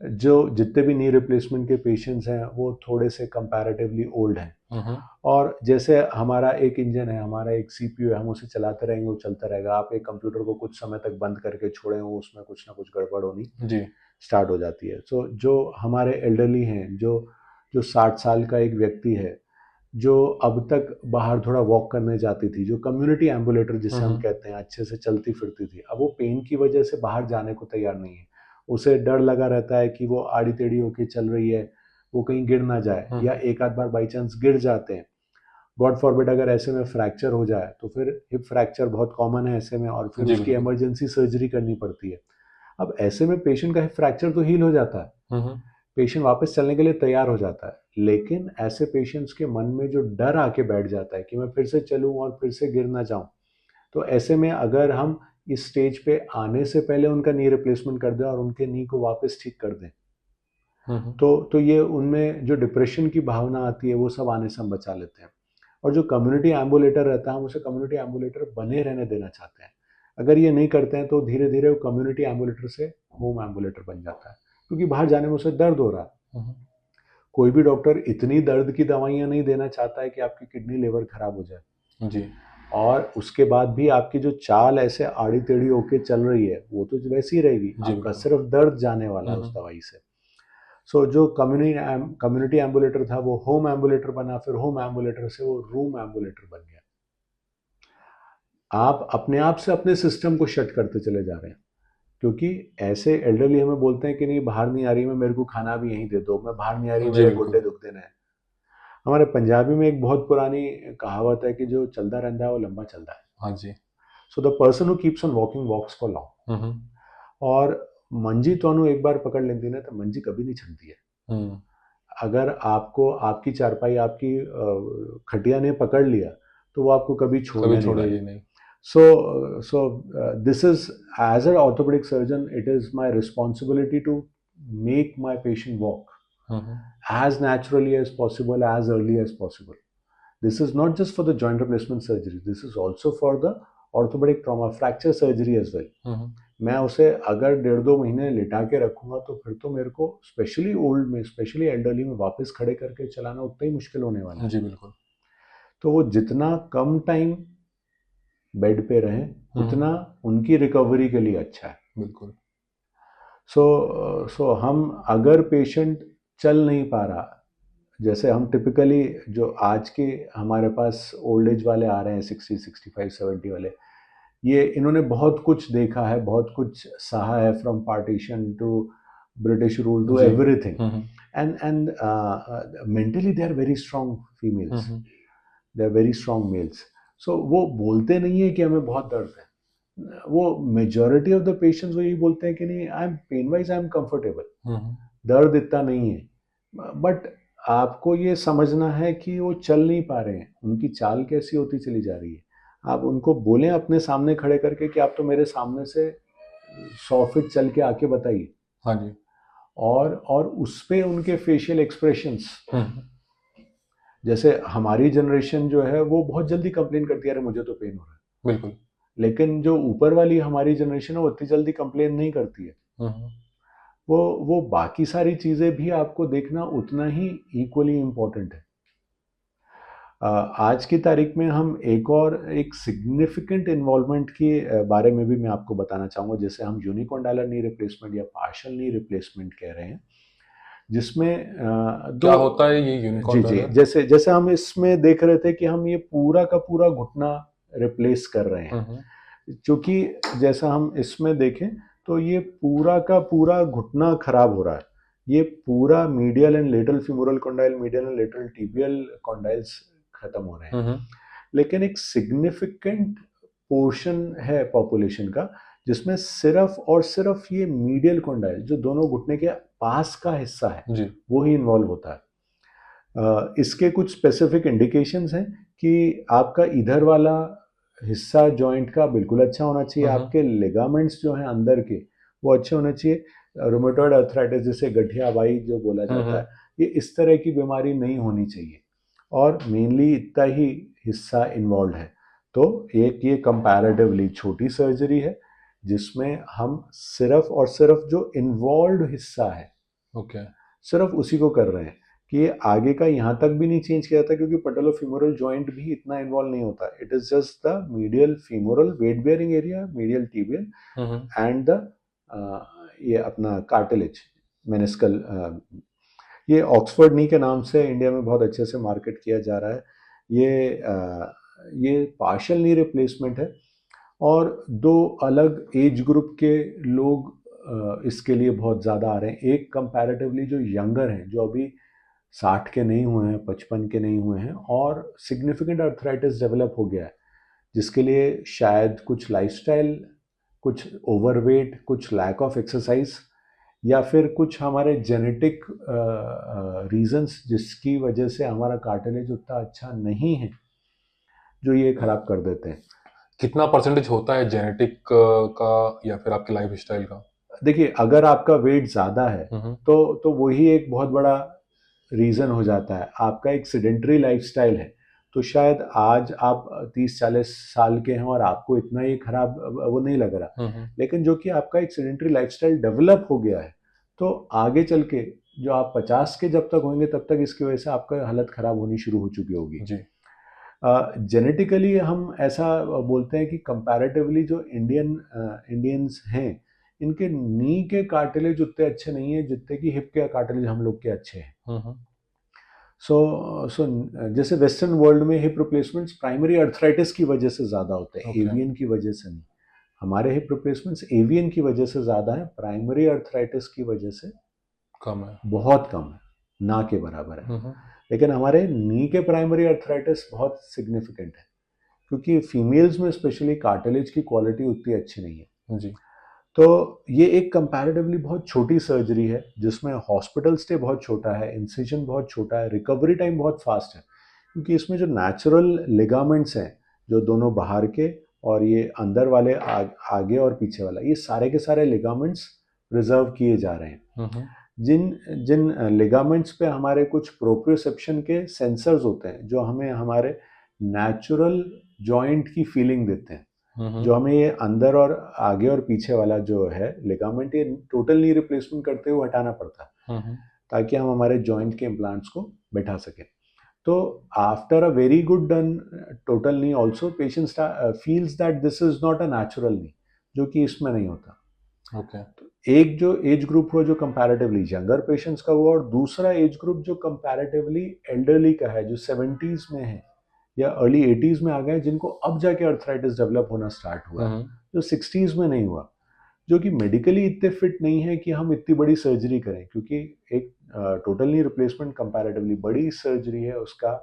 जो जितने भी नी रिप्लेसमेंट के पेशेंट्स हैं वो थोड़े से कंपैरेटिवली ओल्ड हैं। और जैसे हमारा एक इंजन है, हमारा एक सीपीयू है, हम उसे चलाते रहेंगे, वो चलता रहेगा। आप एक कंप्यूटर को कुछ समय तक बंद करके छोड़ें, वो उसमें कुछ ना कुछ गड़बड़ होनी जी। स्टार्ट हो जाती है। सो जो हमारे एल्डरली हैं, जो जो 60 साल का एक व्यक्ति है, जो अब तक बाहर थोड़ा वॉक करने जाती थी, जो कम्युनिटी एम्बुलेटर जिसे हम कहते हैं, अच्छे से चलती फिरती थी, अब वो पेन की वजह से बाहर जाने को तैयार नहीं है। उसे डर लगा रहता है कि वो आड़ी टेढ़ी होके चल रही है, वो कहीं गिर ना जाए, या एक आध बार बाई चांस गिर जाते हैं, गॉड फॉरबिड अगर ऐसे में फ्रैक्चर हो जाए तो फिर हिप फ्रैक्चर बहुत कॉमन है ऐसे में, और फिर जी उसकी बिल्कुल। इमरजेंसी सर्जरी करनी पड़ती है। अब ऐसे में पेशेंट का हिप फ्रैक्चर तो हील हो जाता है, पेशेंट वापस चलने के लिए तैयार हो जाता है, लेकिन ऐसे पेशेंट्स के मन में जो डर आके बैठ जाता है कि मैं फिर से चलूं और फिर से गिर ना जाऊं, तो ऐसे में अगर हम इस स्टेज पे आने से पहले उनका नी रिप्लेसमेंट कर दें और उनके नी को वापस ठीक कर दें, तो ये उनमें जो डिप्रेशन की भावना आती है वो सब आने से हम बचा लेते हैं। और जो कम्युनिटी एम्बुलेटर रहता है, हम उसे कम्युनिटी एम्बुलेटर बने रहने देना चाहते हैं। अगर ये नहीं करते हैं तो धीरे धीरे वो कम्युनिटी एम्बुलेटर से होम एम्बुलेटर बन जाता है, क्योंकि बाहर जाने में उसे दर्द हो रहा है। कोई भी डॉक्टर इतनी दर्द की दवाइयाँ नहीं देना चाहता है कि आपकी किडनी लिवर खराब हो जाए जी। और उसके बाद भी आपकी जो चाल ऐसे आड़ी टेढ़ी होके चल रही है वो तो वैसी ही रहेगी, जी आपका बिल्कुल। सिर्फ दर्द जाने वाला है उस दवाई से। सो जो कम्युनिटी एम्बुलेटर था वो होम एम्बुलेटर बना, फिर होम एम्बुलेटर से वो रूम एम्बुलेटर बन गया। आप अपने आप से अपने सिस्टम को शट करते चले जा रहे हैं, क्योंकि ऐसे एल्डरली हमें बोलते हैं कि नहीं बाहर नहीं आ रही, मैं मेरे को खाना भी यहीं दे दो, मैं बाहर नहीं आ रही, जी मेरे बिल्कुल। गोड्डे दुख देना है। हमारे पंजाबी में एक बहुत पुरानी कहावत है कि जो चलता रहता है वो लंबा चलता है। हाँ जी। So the person who keeps on walking walks for long. और मंजी तो एक बार पकड़ लेती है ना तो मंजी कभी नहीं छूटती है। अगर आपको आपकी चारपाई, आपकी खटिया ने पकड़ लिया तो वो आपको कभी कभी छोड़ने नहीं वाली। छोड़ेगी नहीं। So this is, as an orthopedic surgeon, it is my responsibility to make my patient walk as naturally as possible, as early as possible. This is not just for the joint replacement surgery. This is also for the orthopedic trauma fracture surgery as well. मैं उसे अगर 1.5-2 महीने लिटा के रखूंगा तो फिर तो मेरे को स्पेशली ओल्ड में, स्पेशली एल्डरली में वापस खड़े करके चलाना उतना ही मुश्किल होने वाला है। जी बिल्कुल। तो वो जितना कम टाइम बेड पे रहें उतना उनकी रिकवरी के लिए अच्छा है। बिल्कुल। सो हम अगर पेशेंट चल नहीं पा रहा, जैसे हम टिपिकली जो आज के हमारे पास ओल्ड एज वाले आ रहे हैं 60, 65, 70 वाले, ये इन्होंने बहुत कुछ देखा है, बहुत कुछ सहा है, from partition to British rule to everything, and mentally they are very strong females, they are very strong males. So वो बोलते नहीं है कि हमें बहुत दर्द है, वो मेजॉरिटी ऑफ द पेशेंट्स वो यही बोलते हैं कि नहीं I am pain wise I am comfortable, दर्द इतना नहीं है। बट आपको ये समझना है कि वो चल नहीं पा रहे हैं, उनकी चाल कैसी होती चली जा रही है। आप उनको बोलें अपने सामने खड़े करके कि आप तो मेरे सामने से 100 फीट चल के आके बताइए। हाँ जी। और उस पे उनके फेशियल एक्सप्रेशंस, जैसे हमारी जनरेशन जो है वो बहुत जल्दी कंप्लेन करती है, अरे मुझे तो पेन हो रहा है। बिल्कुल। लेकिन जो ऊपर वाली हमारी जनरेशन है वो इतनी जल्दी कंप्लेन नहीं करती है। वो बाकी सारी चीज़ें भी आपको देखना उतना ही इक्वली इम्पोर्टेंट है। आज की तारीख में हम एक सिग्निफिकेंट इन्वॉल्वमेंट के बारे में भी मैं आपको बताना चाहूँगा, जैसे हम यूनिकॉन्डाइलर नी रिप्लेसमेंट या पार्शियल नी रिप्लेसमेंट कह रहे हैं, जिसमें क्या दो होता है ये जी यूनिकॉन्डाइलर? जैसे जैसे हम इसमें देख रहे थे कि हम ये पूरा का पूरा घुटना रिप्लेस कर रहे हैं, क्योंकि जैसा हम इसमें देखें तो ये पूरा का पूरा घुटना खराब हो रहा है। ये पूरा medial and lateral femoral condyle, medial and lateral tibial condyles खत्म हो रहे हैं। लेकिन एक सिग्निफिकेंट पोर्शन है पॉपुलेशन का जिसमें सिर्फ और सिर्फ ये मीडियल कॉन्डाइल, जो दोनों घुटने के पास का हिस्सा है, वो ही इन्वॉल्व होता है। इसके कुछ स्पेसिफिक इंडिकेशंस हैं कि आपका इधर वाला हिस्सा जॉइंट का बिल्कुल अच्छा होना चाहिए, आपके लिगामेंट्स जो हैं अंदर के वो अच्छे होने चाहिए। रोमेटॉइड अर्थराइटिस जिसे गठियाबाई जो बोला जाता है, ये इस तरह की बीमारी नहीं होनी चाहिए, और मेनली इतना ही हिस्सा इन्वॉल्व है। तो एक ये कंपैरेटिवली छोटी सर्जरी है जिसमें हम सिर्फ और सिर्फ जो इन्वॉल्व हिस्सा है ओके। सिर्फ उसी को कर रहे हैं कि ये आगे का यहाँ तक भी नहीं चेंज किया जाता, क्योंकि पटेलोफीमोरल जॉइंट भी इतना इन्वॉल्व नहीं होता। It is just the medial femoral weight bearing area, medial tibial hmm. And the ये अपना कार्टिलेज मेनिस्कल। ये ऑक्सफोर्ड नी के नाम से इंडिया में बहुत अच्छे से मार्केट किया जा रहा है। ये पार्शियल नी रिप्लेसमेंट है, और दो अलग एज ग्रुप के लोग इसके लिए बहुत ज़्यादा आ रहे हैं। एक कंपैरेटिवली जो यंगर हैं, जो अभी 60 के नहीं हुए हैं, 55 के नहीं हुए हैं, और सिग्निफिकेंट अर्थराइटिस डेवलप हो गया है, जिसके लिए शायद कुछ लाइफस्टाइल, कुछ ओवरवेट, कुछ लैक ऑफ एक्सरसाइज, या फिर कुछ हमारे जेनेटिक रीजंस जिसकी वजह से हमारा कार्टिलेज उतना अच्छा नहीं है, जो ये खराब कर देते हैं। कितना परसेंटेज होता है जेनेटिक का या फिर आपके लाइफ स्टाइल का? देखिए, अगर आपका वेट ज़्यादा है हम्म। तो वही एक बहुत बड़ा रीज़न हो जाता है। आपका एक सेडेंटरी लाइफस्टाइल है, तो शायद आज आप 30-40 साल के हैं और आपको इतना ही खराब वो नहीं लग रहा। हम्म। लेकिन जो कि आपका एक सेडेंटरी लाइफस्टाइल डेवलप हो गया है, तो आगे चल के जो आप 50 के जब तक होंगे, तब तक इसकी वजह से आपका हालत खराब होनी शुरू हो चुकी होगी। जी। जेनेटिकली हम ऐसा बोलते हैं कि कंपैरेटिवली जो इंडियंस हैं, इनके नी के कार्टिलेज उतने अच्छे नहीं है जितने कि हिप के कार्टिलेज हम लोग के अच्छे हैं। हम्म। सो जैसे वेस्टर्न वर्ल्ड में हिप रिप्लेसमेंट्स प्राइमरी अर्थराइटिस की वजह से ज़्यादा होते हैं, ओके। एवियन की वजह से नहीं। हमारे हिप रिप्लेसमेंट्स एवियन की वजह से ज़्यादा है, प्राइमरी अर्थराइटिस की वजह से कम है। बहुत कम है, ना के बराबर है। हम्म। लेकिन हमारे नी के प्राइमरी अर्थराइटिस बहुत सिग्निफिकेंट है, क्योंकि फीमेल्स में स्पेशली कार्टिलेज की क्वालिटी उतनी अच्छी नहीं है। जी। तो ये एक कंपैरेटिवली बहुत छोटी सर्जरी है, जिसमें हॉस्पिटल स्टे बहुत छोटा है, इंसिजन बहुत छोटा है, रिकवरी टाइम बहुत फास्ट है, क्योंकि इसमें जो नेचुरल लिगामेंट्स हैं, जो दोनों बाहर के और ये अंदर वाले आगे और पीछे वाला, ये सारे के सारे लिगामेंट्स प्रिजर्व किए जा रहे हैं। हम्म। जिन जिन लिगामेंट्स पे हमारे कुछ प्रोप्रियोसेप्शन के सेंसर्स होते हैं, जो हमें हमारे नेचुरल जॉइंट की फीलिंग देते हैं, जो हमें ये अंदर और आगे और पीछे वाला जो है लिगामेंट, ये टोटल नी रिप्लेसमेंट करते हुए हटाना पड़ता है, ताकि हम हमारे जॉइंट के इम्प्लांट्स को बैठा सकें। तो after a very good done total knee also, patient feels that this is not a natural knee, जो कि इसमें नहीं होता। ओके। तो एक जो एज ग्रुप हुआ जो कंपैरेटिवली यंगर पेशेंट्स का हुआ, और दूसरा एज ग्रुप जो कंपैरेटिवली एल्डरली का है, जो 70s में है या अर्ली 80s में आ गए, जिनको अब जाके अर्थराइटिस डेवलप होना स्टार्ट हुआ है, जो 60s में नहीं हुआ, जो कि मेडिकली इतने फिट नहीं है कि हम इतनी बड़ी सर्जरी करें, क्योंकि एक टोटल नी रिप्लेसमेंट कंपैरेटिवली बड़ी सर्जरी है, उसका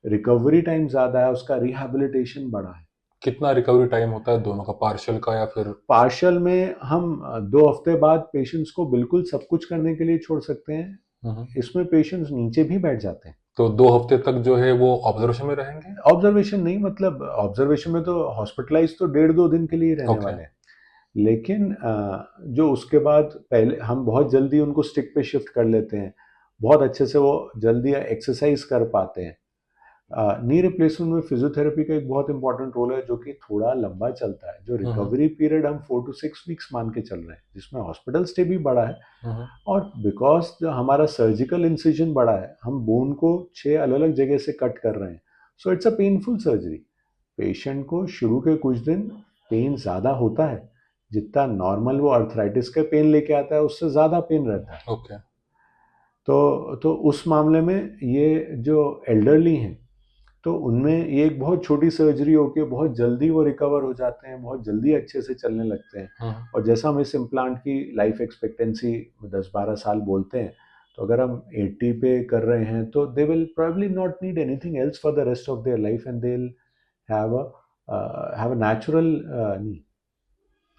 रिकवरी टाइम ज़्यादा है, उसका रिहैबिलिटेशन बड़ा है। कितना रिकवरी टाइम होता है दोनों का, पार्शियल का या फिर? पार्शियल में हम 2 हफ्ते बाद पेशेंट्स को बिल्कुल सब कुछ करने के लिए छोड़ सकते हैं। इसमें पेशेंट्स नीचे भी बैठ जाते हैं। तो 2 हफ्ते तक जो है वो ऑब्जर्वेशन में रहेंगे? ऑब्जर्वेशन नहीं, मतलब ऑब्जर्वेशन में तो हॉस्पिटलाइज तो 1.5-2 दिन के लिए ही रहने ओके। वाले हैं। लेकिन जो उसके बाद पहले हम बहुत जल्दी उनको स्टिक पे शिफ्ट कर लेते हैं, बहुत अच्छे से वो जल्दी एक्सरसाइज कर पाते हैं। नी रिप्लेसमेंट में फिजियोथेरेपी का एक बहुत इंपॉर्टेंट रोल है, जो कि थोड़ा लंबा चलता है। जो रिकवरी पीरियड हम 4 to 6 वीक्स मान के चल रहे हैं, जिसमें हॉस्पिटल स्टे भी बड़ा है, और बिकॉज जो हमारा सर्जिकल इंसिजन बड़ा है, हम बोन को 6 अलग अलग जगह से कट कर रहे हैं, so it's a painful surgery. Patient को शुरू के कुछ दिन पेन ज़्यादा होता है, जितना नॉर्मल वो अर्थराइटिस का पेन लेके आता है उससे ज़्यादा पेन रहता है। ओके। तो उस मामले में ये जो एल्डरली हैं, तो उनमें ये एक बहुत छोटी सर्जरी होके बहुत जल्दी वो रिकवर हो जाते हैं, बहुत जल्दी अच्छे से चलने लगते हैं। और जैसा हम इस इम्प्लांट की लाइफ एक्सपेक्टेंसी 10-12 साल बोलते हैं, तो अगर हम 80 पे कर रहे हैं, तो they will probably not need anything else for the rest of their life, and they will have a natural knee.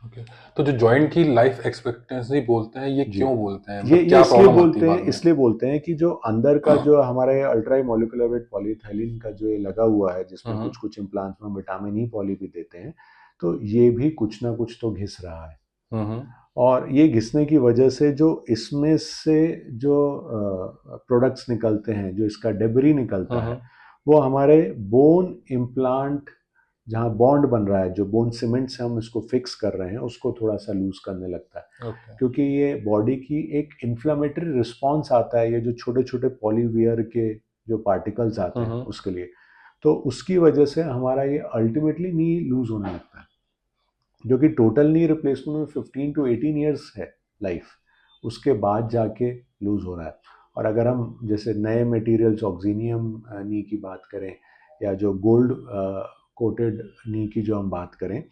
Okay. तो जो जॉइंट की लाइफ एक्सपेक्टेंसी बोलते हैं, ये जी, क्यों बोलते हैं, ये मतलब ये क्या प्रॉब्लम आती है बाद में? इसलिए बोलते हैं कि जो अंदर का जो हमारे अल्ट्रा मोलिकुलर वेट पॉलीथाइलिन का जो ये लगा हुआ है, जिसमें कुछ कुछ इम्प्लांट्स में विटामिन ई पॉली भी देते हैं, तो ये भी कुछ ना कुछ तो घिस रहा है। और ये घिसने की वजह से जो इसमें से जो प्रोडक्ट्स निकलते हैं, जो इसका डेबरी निकलता है, वो हमारे बोन इम्प्लांट जहाँ बॉन्ड बन रहा है, जो बोन सीमेंट से हम इसको फिक्स कर रहे हैं, उसको थोड़ा सा लूज करने लगता है। ओके। क्योंकि ये बॉडी की एक इन्फ्लामेटरी रिस्पॉन्स आता है, ये जो छोटे छोटे पॉलीवियर के जो पार्टिकल्स आते हैं हम्म। उसके लिए, तो उसकी वजह से हमारा ये अल्टीमेटली नी लूज होने लगता है, जो कि टोटल नी रिप्लेसमेंट में 15 to 18 ईयर्स है लाइफ, उसके बाद जाके लूज हो रहा है। और अगर हम जैसे नए मटेरियल्स ऑक्सीनियम नी की बात करें, या जो गोल्ड कोटेड नी की जो हम बात करें,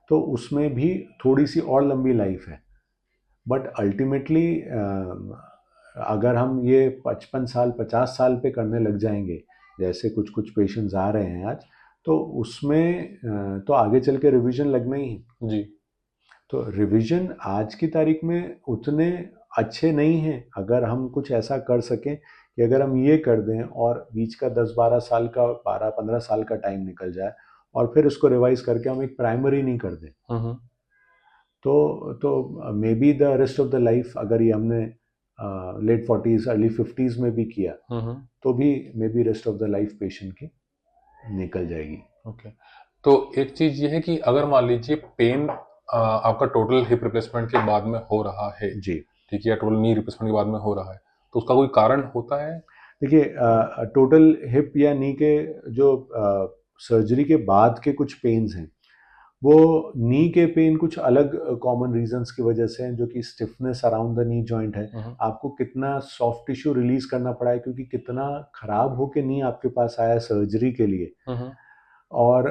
तो उसमें भी थोड़ी सी और लंबी लाइफ है। बट अल्टीमेटली अगर हम ये 55 साल 50 साल पे करने लग जाएंगे, जैसे कुछ कुछ पेशेंट्स आ रहे हैं आज, तो उसमें तो आगे चल के रिवीजन लगना ही है। जी। तो रिवीजन आज की तारीख में उतने अच्छे नहीं हैं। अगर हम कुछ ऐसा कर सकें कि अगर हम ये कर दें और बीच का 10-12 साल का 12-15 साल का टाइम निकल जाए, और फिर इसको रिवाइज करके हम एक प्राइमरी नहीं कर दें, हम्म। तो may be the rest of the life, अगर ये हमने लेट 40s अर्ली 50s में भी किया, हम्म। तो भी may be rest of the life patient की निकल जाएगी। ओके। तो एक चीज ये है कि अगर मान लीजिए पेन आपका टोटल हिप रिप्लेसमेंट के बाद में हो रहा है, जी, ठीक है, या टोटल नी रिप्लेसमेंट के बाद में हो रहा है, तो उसका कोई कारण होता है? देखिए, टोटल हिप या नी के जो सर्जरी के बाद के कुछ पेन्स हैं, वो नी के पेन कुछ अलग कॉमन रीजंस की वजह से हैं, जो कि stiffness around the knee joint है। आपको कितना सॉफ्ट टिश्यू रिलीज करना पड़ा है, क्योंकि कितना खराब होके नी आपके पास आया सर्जरी के लिए, हम्म। और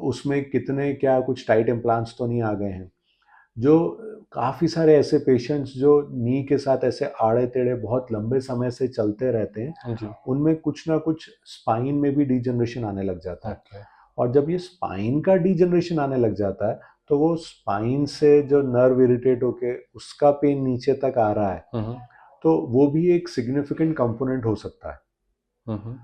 उसमें कितने क्या कुछ टाइट इम्प्लांट्स तो नहीं आ गए हैं। जो काफ़ी सारे ऐसे पेशेंट्स जो नी के साथ ऐसे आड़े टेढ़े बहुत लंबे समय से चलते रहते हैं, जी। उनमें कुछ ना कुछ स्पाइन में भी डिजनरेशन आने लग जाता है। ओके। और जब ये स्पाइन का डिजनरेशन आने लग जाता है, तो वो स्पाइन से जो नर्व इरिटेट होके उसका पेन नीचे तक आ रहा है, हम्म। तो वो भी एक सिग्निफिकेंट कंपोनेंट हो सकता है। हम्म।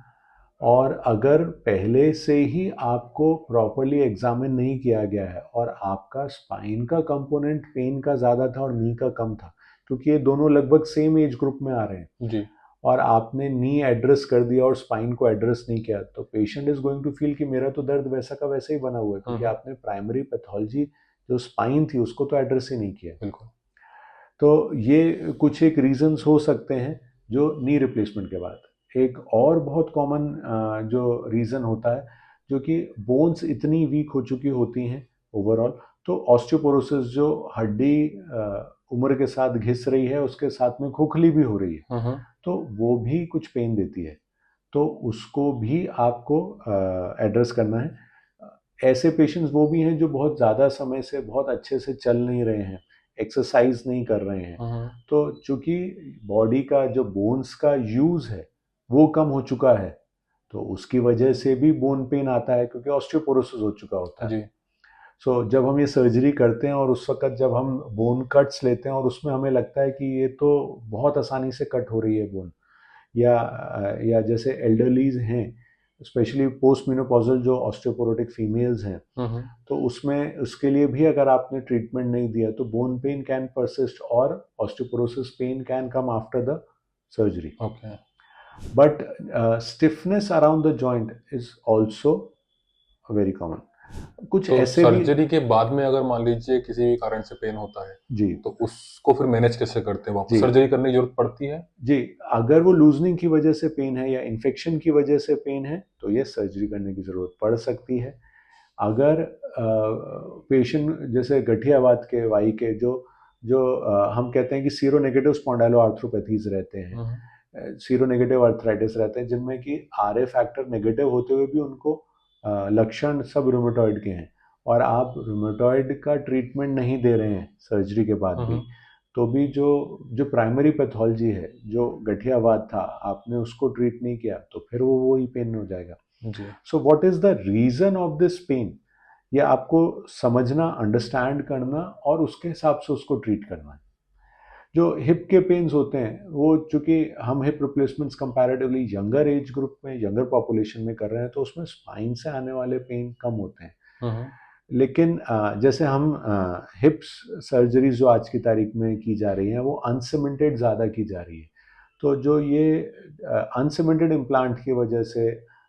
और अगर पहले से ही आपको प्रॉपरली एग्जामिन नहीं किया गया है, और आपका स्पाइन का कंपोनेंट पेन का ज़्यादा था और नी का कम था, क्योंकि ये दोनों लगभग सेम एज ग्रुप में आ रहे हैं, जी। और आपने नी एड्रेस कर दिया और स्पाइन को एड्रेस नहीं किया, तो patient is going to feel कि मेरा तो दर्द वैसा का वैसा ही बना हुआ है, क्योंकि हम्म। आपने प्राइमरी पैथोलॉजी जो स्पाइन थी उसको तो एड्रेस ही नहीं किया। बिल्कुल। तो ये कुछ एक रीजंस हो सकते हैं जो नी रिप्लेसमेंट के बाद। एक और बहुत कॉमन जो रीज़न होता है, जो कि बोन्स इतनी वीक हो चुकी होती हैं ओवरऑल, तो ऑस्टियोपोरोसिस जो हड्डी उम्र के साथ घिस रही है, उसके साथ में खोखली भी हो रही है, हम्म। तो वो भी कुछ पेन देती है, तो उसको भी आपको एड्रेस करना है। ऐसे पेशेंट्स वो भी हैं जो बहुत ज़्यादा समय से बहुत अच्छे से चल नहीं रहे हैं, एक्सरसाइज नहीं कर रहे हैं, हम्म। तो चूंकि बॉडी का जो बोन्स का यूज़ है वो कम हो चुका है, तो उसकी वजह से भी बोन पेन आता है, क्योंकि ऑस्टियोपोरोसिस हो चुका होता है। जी। जब हम ये सर्जरी करते हैं और उस वक्त जब हम बोन कट्स लेते हैं और उसमें हमें लगता है कि ये तो बहुत आसानी से कट हो रही है बोन, या जैसे एल्डरलीज हैं, स्पेशली पोस्ट मेनोपॉजल जो ऑस्टियोपोरोटिक फीमेल्स हैं, हम्म। तो उसमें उसके लिए भी अगर आपने ट्रीटमेंट नहीं दिया, तो बोन पेन कैन परसिस्ट और osteoporosis pain can come after the surgery. Okay. But stiffness around the joint is also very common. कुछ तो ऐसे भी। सर्जरी के बाद में अगर मान लीजिए किसी भी कारण से पेन होता है, जी, तो उसको फिर मैनेज कैसे करते हैं? वापस जी, सर्जरी करने की जरूरत पड़ती है? जी, अगर वो लूजनिंग की वजह से पेन है या इन्फेक्शन की वजह से पेन है, तो ये सर्जरी करने की ज़रूरत पड़ सकती है। अगर पेशेंट जैसे गठियावात के वाई के जो जो हम कहते हैं कि सीरो नेगेटिव स्पॉन्डाइलो आर्थ्रोपैथीज रहते हैं, सीरो नेगेटिव आर्थराइटिस रहते हैं, जिनमें कि आर ए फैक्टर नेगेटिव होते हुए भी उनको लक्षण सब रूमेटॉइड के हैं, और आप रूमेटॉइड का ट्रीटमेंट नहीं दे रहे हैं सर्जरी के बाद भी, तो भी जो जो प्राइमरी पैथोलॉजी है, जो गठियावात था, आपने उसको ट्रीट नहीं किया, तो फिर वो वही पेन हो जाएगा। जी। So what is the reason of this pain, ये आपको समझना, अंडरस्टैंड करना, और उसके हिसाब से उसको ट्रीट करना है। जो हिप के पेन्स होते हैं, वो चूंकि हम hip replacements comparatively younger age group में, यंगर पॉपुलेशन में कर रहे हैं, तो उसमें स्पाइन से आने वाले पेन कम होते हैं। हम्म। लेकिन जैसे हम हिप्स सर्जरीज जो आज की तारीख में की जा रही हैं, वो अनसीमेंटेड ज़्यादा की जा रही है, तो जो ये अनसीमेंटेड इम्प्लांट की वजह से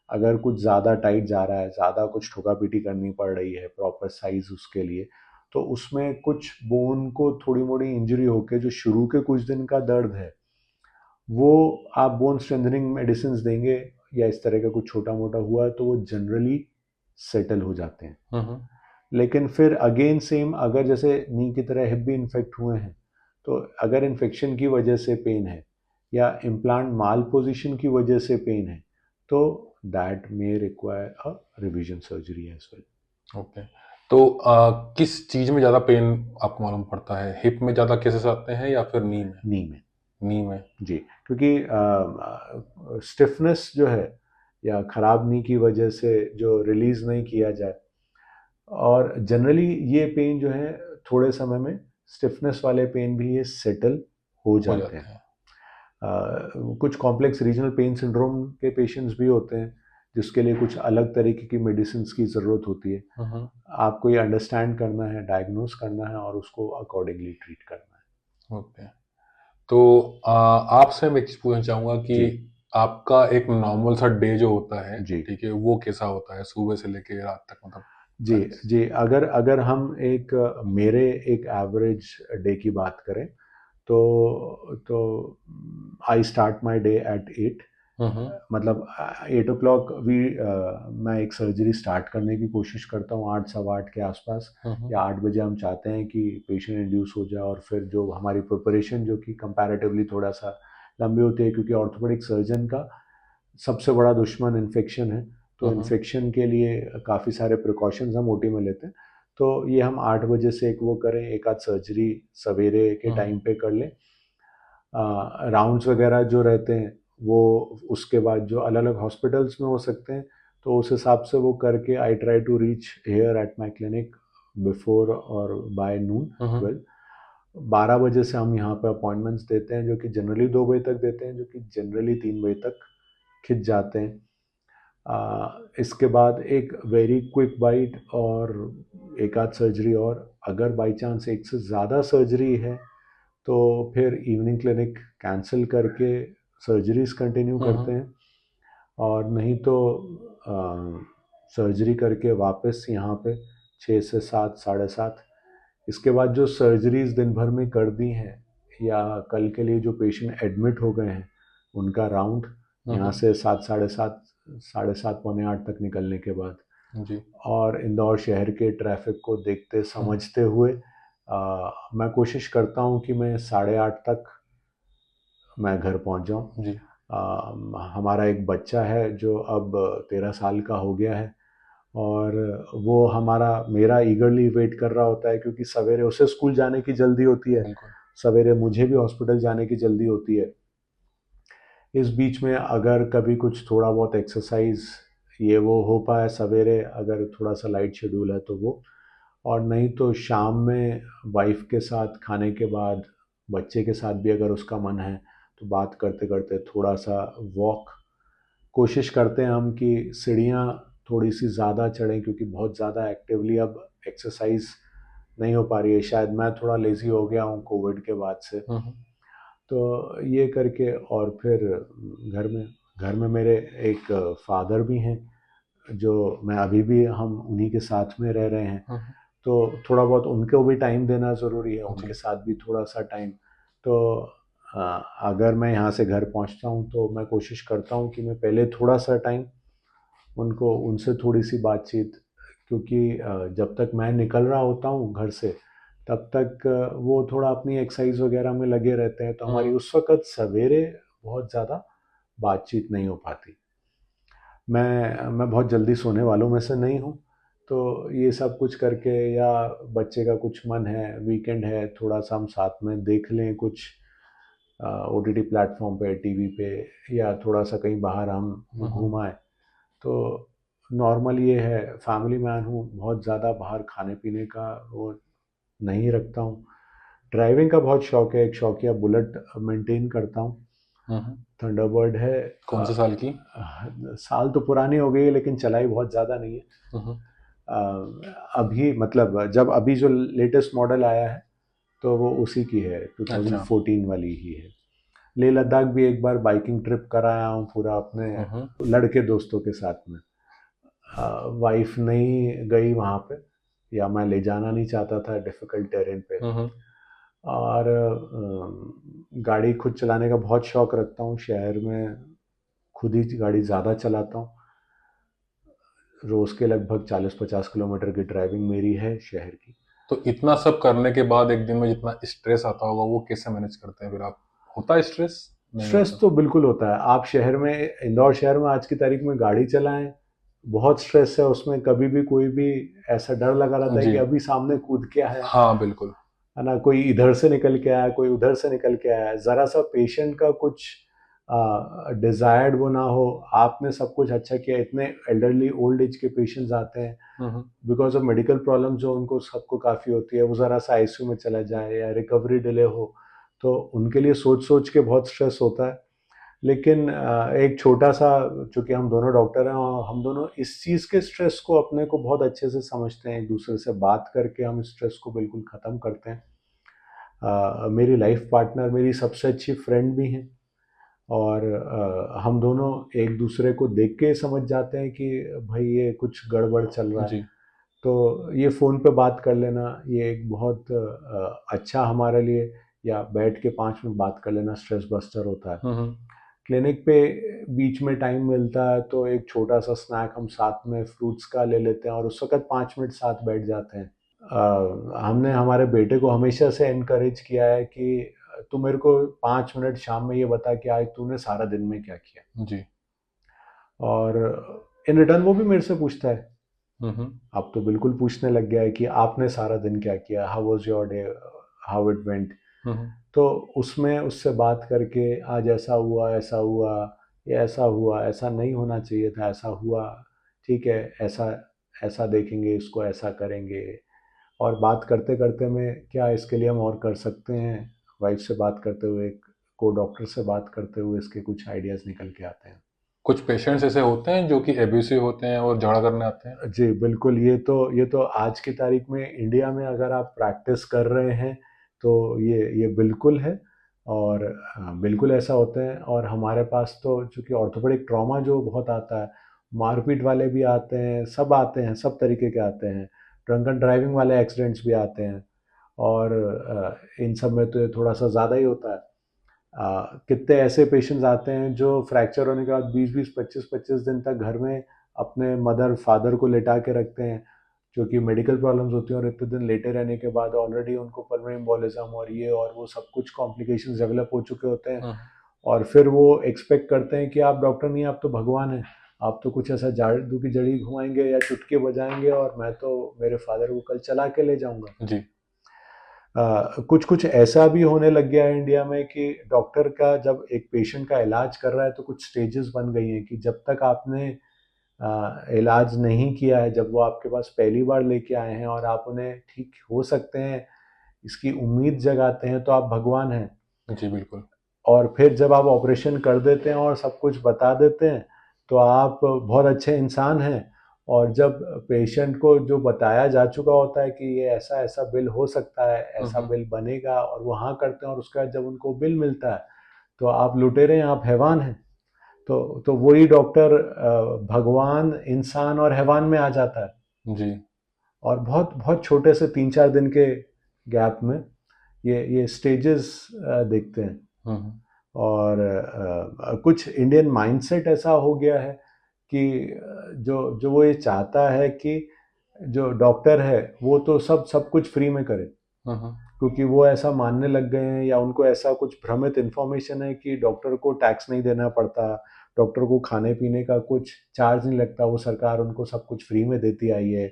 अगर कुछ ज़्यादा टाइट जा रहा है, ज़्यादा कुछ ठोका-पीटी करनी पड़ रही है प्रॉपर साइज़ उसके लिए, तो उसमें कुछ बोन को थोड़ी-मोड़ी इंजरी होके जो शुरू के कुछ दिन का दर्द है, वो आप बोन स्ट्रेंथनिंग मेडिसिन्स देंगे या इस तरह का कुछ छोटा-मोटा हुआ है तो वो जनरली सेटल हो जाते हैं। लेकिन फिर अगेन सेम, अगर जैसे नी की तरह हिप भी इन्फेक्ट हुए हैं, तो अगर इन्फेक्शन की वजह से पेन है या इम्प्लांट माल पोजिशन की वजह से पेन है, तो that may require a revision surgery as well. Okay. तो किस चीज़ में ज़्यादा पेन आपको मालूम पड़ता है? हिप में ज़्यादा केसेस आते हैं या फिर नी में? नी में नी में। जी, क्योंकि स्टिफनेस जो है या खराब नी की वजह से जो रिलीज नहीं किया जाए, और जनरली ये पेन जो है थोड़े समय में स्टिफनेस वाले पेन भी ये सेटल हो हो जाते जाते हैं। हैं। कुछ कॉम्प्लेक्स रीजनल पेन सिंड्रोम के पेशेंट्स भी होते हैं जिसके लिए कुछ अलग तरीके की मेडिसिन की ज़रूरत होती है। आपको ये अंडरस्टैंड करना है, डायग्नोस करना है और उसको अकॉर्डिंगली ट्रीट करना है। ओके। तो आपसे मैं एक चीज़ पूछना चाहूँगा कि जी आपका एक नॉर्मल सा डे जो होता है, जी ठीक है, वो कैसा होता है सुबह से लेके रात तक, मतलब जी सारी जी, अगर अगर हम मेरे एक एवरेज डे की बात करें, तो I start my day at 8। मतलब 8 o'clock मैं एक सर्जरी स्टार्ट करने की कोशिश करता हूँ, 8 सवा 8 के आसपास, या 8 बजे हम चाहते हैं कि पेशेंट इंड्यूस हो जाए। और फिर जो हमारी प्रिपरेशन जो कि कंपैरेटिवली थोड़ा सा लंबी होती है, क्योंकि ऑर्थोपेडिक सर्जन का सबसे बड़ा दुश्मन इन्फेक्शन है, तो इन्फेक्शन के लिए काफ़ी सारे प्रिकॉशंस हम ओटी में लेते हैं। तो ये हम 8 बजे से एक वो करें, एक आध सर्जरी सवेरे के टाइम पे कर लें। राउंड्स वगैरह जो रहते हैं वो उसके बाद जो अलग अलग हॉस्पिटल्स में हो सकते हैं, तो उस हिसाब से वो करके I try to reach here at my clinic before और बाय नून 12। 12 बजे से हम यहाँ पे अपॉइंटमेंट्स देते हैं, जो कि जनरली 2 बजे तक देते हैं, जो कि जनरली 3 बजे तक खिंच जाते हैं। इसके बाद एक वेरी क्विक बाइट और एक आध सर्जरी, और अगर बाई चांस एक से ज़्यादा सर्जरी है तो फिर इवनिंग क्लिनिक कैंसिल करके सर्जरीज कंटिन्यू करते हैं, और नहीं तो सर्जरी करके वापस यहाँ पे 6 से 7, 7:30। इसके बाद जो सर्जरीज दिन भर में कर दी हैं या कल के लिए जो पेशेंट एडमिट हो गए हैं, उनका राउंड यहाँ से 7, 7:30, 7:30, पौने 8 तक निकलने के बाद, जी। और इंदौर शहर के ट्रैफिक को देखते समझते हुए मैं कोशिश करता हूँ कि मैं 8:30 तक मैं घर पहुँच जाऊँ। जी। हमारा एक बच्चा है जो अब 13 साल का हो गया है, और वो मेरा ईगरली वेट कर रहा होता है, क्योंकि सवेरे उसे स्कूल जाने की जल्दी होती है, बिल्कुल। सवेरे मुझे भी हॉस्पिटल जाने की जल्दी होती है। इस बीच में अगर कभी कुछ थोड़ा बहुत एक्सरसाइज ये वो हो पाए सवेरे, अगर थोड़ा सा लाइट शेड्यूल है तो वो, और नहीं तो शाम में वाइफ के साथ खाने के बाद, बच्चे के साथ भी अगर उसका मन है तो बात करते करते थोड़ा सा वॉक। कोशिश करते हैं हम कि सीढ़ियाँ थोड़ी सी ज़्यादा चढ़ें, क्योंकि बहुत ज़्यादा एक्टिवली अब एक्सरसाइज नहीं हो पा रही है। शायद मैं थोड़ा लेज़ी हो गया हूँ कोविड के बाद से। तो ये करके, और फिर घर में मेरे एक फादर भी हैं, जो मैं अभी भी हम उन्हीं के साथ में रह रहे हैं, तो थोड़ा बहुत उनको भी टाइम देना ज़रूरी है, उनके जी। साथ भी थोड़ा सा टाइम। तो अगर मैं यहाँ से घर पहुँचता हूँ तो मैं कोशिश करता हूँ कि मैं पहले थोड़ा सा टाइम उनसे थोड़ी सी बातचीत, क्योंकि जब तक मैं निकल रहा होता हूँ घर से, तब तक वो थोड़ा अपनी एक्सरसाइज वगैरह में लगे रहते हैं, तो हमारी उस वक़्त सवेरे बहुत ज़्यादा बातचीत नहीं हो पाती। मैं बहुत जल्दी सोने वालों में से नहीं हूँ, तो ये सब कुछ करके, या बच्चे का कुछ मन है, वीकेंड है, थोड़ा-सा हम साथ में देख लें कुछ ओटीटी प्लेटफ़ॉर्म पे, टीवी पे, या थोड़ा-सा कहीं बाहर हम घूम आएँ। तो नॉर्मल ये है, फैमिली मैन हूँ, बहुत ज़्यादा बाहर खाने-पीने का वो नहीं रखता हूँ। ड्राइविंग का बहुत शौक है, एक शौकिया बुलेट मेंटेन करता हूँ। थंडरबर्ड है। कौन से साल की? साल तो पुरानी हो गई है, लेकिन चलाई बहुत ज़्यादा नहीं है। अभी मतलब जब अभी जो लेटेस्ट मॉडल आया है तो वो उसी की है, अच्छा। 2014 वाली ही है। लेह लद्दाख भी एक बार बाइकिंग ट्रिप कराया हूँ पूरा अपने हम्म। लड़के दोस्तों के साथ में। वाइफ नहीं गई वहाँ पे, या मैं ले जाना नहीं चाहता था डिफ़िकल्ट टेरेन पे। हम्म। और गाड़ी खुद चलाने का बहुत शौक रखता हूँ शहर में, खुद ही गाड़ी ज़्यादा चलाता हूँ। रोज़ के लगभग 40-50 किलोमीटर की ड्राइविंग मेरी है शहर की। तो इतना सब करने के बाद एक दिन में जितना स्ट्रेस आता होगा वो कैसे मैनेज करते हैं फिर आप? होता है स्ट्रेस? नहीं स्ट्रेस होता? तो बिल्कुल होता है। आप शहर में, इंदौर शहर में आज की तारीख में गाड़ी चलाएं, बहुत स्ट्रेस है उसमें। कभी भी कोई भी ऐसा डर लगा रहता है जी। कि अभी सामने कूद के आया हाँ बिल्कुल। है ना, कोई इधर से निकल के आया, कोई उधर से निकल के आया। ज़रा सा पेशेंट का कुछ डिजायर्ड वो ना हो, आपने सब कुछ अच्छा किया। इतने एल्डरली ओल्ड एज के पेशेंट्स आते हैं हम्म। बिकॉज ऑफ मेडिकल प्रॉब्लम जो उनको सबको काफ़ी होती है, वो ज़रा सा आईसीयू में चला जाए या रिकवरी डिले हो, तो उनके लिए सोच सोच के बहुत स्ट्रेस होता है। लेकिन एक छोटा सा, चूंकि हम दोनों डॉक्टर हैं और हम दोनों इस चीज़ के स्ट्रेस को अपने को बहुत अच्छे से समझते हैं, एक दूसरे से बात करके हम स्ट्रेस को बिल्कुल ख़त्म करते हैं। मेरी लाइफ पार्टनर मेरी सबसे अच्छी फ्रेंड भी हैं, और हम दोनों एक दूसरे को देख के समझ जाते हैं कि भाई ये कुछ गड़बड़ चल रहा है। जी। तो ये फ़ोन पे बात कर लेना, ये एक बहुत अच्छा हमारे लिए, या बैठ के 5 मिनट बात कर लेना स्ट्रेस बस्टर होता है। हम्म। क्लिनिक पे बीच में टाइम मिलता है तो एक छोटा सा स्नैक हम साथ में फ्रूट्स का ले लेते हैं, और उस वक़्त 5 मिनट साथ बैठ जाते हैं। हमने हमारे बेटे को हमेशा से एनकरेज किया है कि तू मेरे को 5 मिनट शाम में ये बता कि आज तूने सारा दिन में क्या किया? जी। और इन रिटर्न वो भी मेरे से पूछता है। हम्म। अब तो बिल्कुल पूछने लग गया है कि आपने सारा दिन क्या किया? How was your day? How it went? Hmm. तो उसमें उससे बात करके आज ऐसा हुआ, ये ऐसा हुआ, ऐसा नहीं होना चाहिए था, ऐसा हुआ, ठीक है, ऐसा ऐसा देखेंगे, इसको ऐसा करेंगे। और बात करते करते में क्या इसके लिए हम और कर सकते हैं, वाइफ से बात करते हुए, को डॉक्टर से बात करते हुए इसके कुछ आइडियाज़ निकल के आते हैं। कुछ पेशेंट्स ऐसे होते हैं जो कि एब्यूसिव होते हैं और झगड़ा करने आते हैं? जी, बिल्कुल। ये तो आज की तारीख में इंडिया में अगर आप प्रैक्टिस कर रहे हैं तो ये बिल्कुल है। और बिल्कुल ऐसा होता है। और हमारे पास तो चूँकि ऑर्थोपेडिक ट्रॉमा जो बहुत आता है, मारपीट वाले भी आते हैं, सब आते हैं, सब तरीके के आते हैं। ड्रंकन ड्राइविंग वाले एक्सीडेंट्स भी आते हैं। और इन सब में तो ये थोड़ा-सा ज़्यादा ही होता है। कितने ऐसे पेशेंट्स आते हैं जो फ्रैक्चर होने के बाद 20-20, 25-25 दिन तक घर में अपने मदर फादर को लेटा के रखते हैं, क्योंकि मेडिकल प्रॉब्लम्स होती हैं, और इतने दिन लेटे रहने के बाद ऑलरेडी उनको पल्मोनरी एम्बोलिज्म और ये और वो सब कुछ कॉम्प्लिकेशंस डेवलप हो चुके होते हैं। हम्म। और फिर वो एक्सपेक्ट करते हैं कि आप डॉक्टर नहीं, आप तो भगवान हैं, आप तो कुछ ऐसा जादू की जड़ी घुमाएंगे या चुटकी बजाएंगे और मैं तो मेरे फादर को कल चला के ले जाऊंगा। जी। कुछ कुछ ऐसा भी होने लग गया है इंडिया में कि डॉक्टर का जब एक पेशेंट का इलाज कर रहा है तो कुछ स्टेजेस बन गई हैं कि जब तक आपने इलाज नहीं किया है, जब वो आपके पास पहली बार लेके आए हैं और आप उन्हें ठीक हो सकते हैं इसकी उम्मीद जगाते हैं, तो आप भगवान हैं। जी बिल्कुल। और फिर जब आप ऑपरेशन कर देते हैं और सब कुछ बता देते हैं तो आप बहुत अच्छे इंसान हैं। और जब पेशेंट को जो बताया जा चुका होता है कि ये ऐसा ऐसा बिल हो सकता है, ऐसा हम्म। बिल बनेगा, और वो हाँ करते हैं, और उसके बाद जब उनको बिल मिलता है तो आप लुटेरे हैं, आप हैवान हैं। तो वही डॉक्टर भगवान, इंसान और हैवान में आ जाता है। जी। और बहुत बहुत छोटे से 3-4 दिन के गैप में ये स्टेजेस देखते हैं। हम्म। और कुछ इंडियन माइंडसेट ऐसा हो गया है कि जो जो वो ये चाहता है कि जो डॉक्टर है वो तो सब सब कुछ फ्री में करे, हम्म। क्योंकि वो ऐसा मानने लग गए हैं, या उनको ऐसा कुछ भ्रमित इन्फॉर्मेशन है कि डॉक्टर को टैक्स नहीं देना पड़ता, डॉक्टर को खाने पीने का कुछ चार्ज नहीं लगता, वो सरकार उनको सब कुछ फ्री में देती आई है।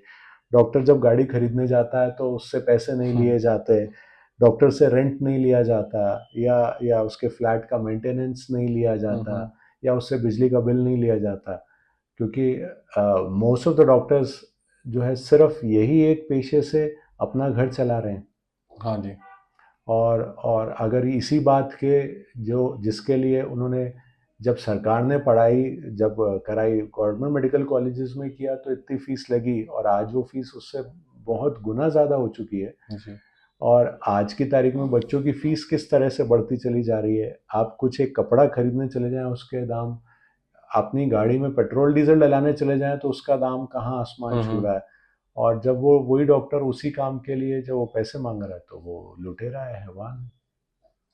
डॉक्टर जब गाड़ी खरीदने जाता है तो उससे पैसे नहीं लिए जाते, डॉक्टर से रेंट नहीं लिया जाता, या उसके फ्लैट का मेंटेनेंस नहीं लिया जाता, हम्म। या उससे बिजली का बिल नहीं लिया जाता। क्योंकि मोस्ट ऑफ द डॉक्टर्स जो है सिर्फ यही एक पेशे से अपना घर चला रहे हैं। हाँ जी। और अगर इसी बात के जो जिसके लिए उन्होंने, जब सरकार ने पढ़ाई जब कराई गवर्नमेंट मेडिकल कॉलेजेस में किया तो इतनी फीस लगी, और आज वो फीस उससे बहुत गुना ज़्यादा हो चुकी है। जी। और आज की तारीख में बच्चों की फीस किस तरह से बढ़ती चली जा रही है। आप कुछ एक कपड़ा खरीदने चले जाएं, उसके दाम, अपनी गाड़ी में पेट्रोल डीजल डलाने चले जाएं तो उसका दाम कहाँ आसमान छू रहा है। और जब वो वही डॉक्टर उसी काम के लिए जब वो पैसे मांग रहा है तो वो लुटेरा है, हैवान।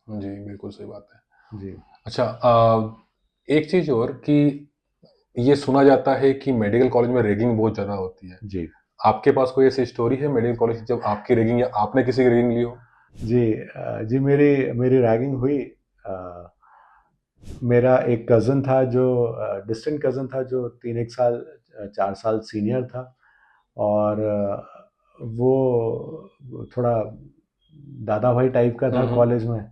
जी, बिल्कुल सही बात है। जी अच्छा, एक चीज़ और कि ये सुना जाता है कि मेडिकल कॉलेज में रैगिंग बहुत ज़्यादा होती है। जी आपके पास कोई ऐसी स्टोरी है मेडिकल कॉलेज की जब आपकी रैगिंग या आपने किसी की रैगिंग ली हो? जी जी मेरी मेरी रैगिंग हुई। मेरा एक कज़न था जो डिस्टेंट कज़न था, जो 3 एक साल 4 साल सीनियर था। और वो थोड़ा दादा भाई टाइप का था कॉलेज में।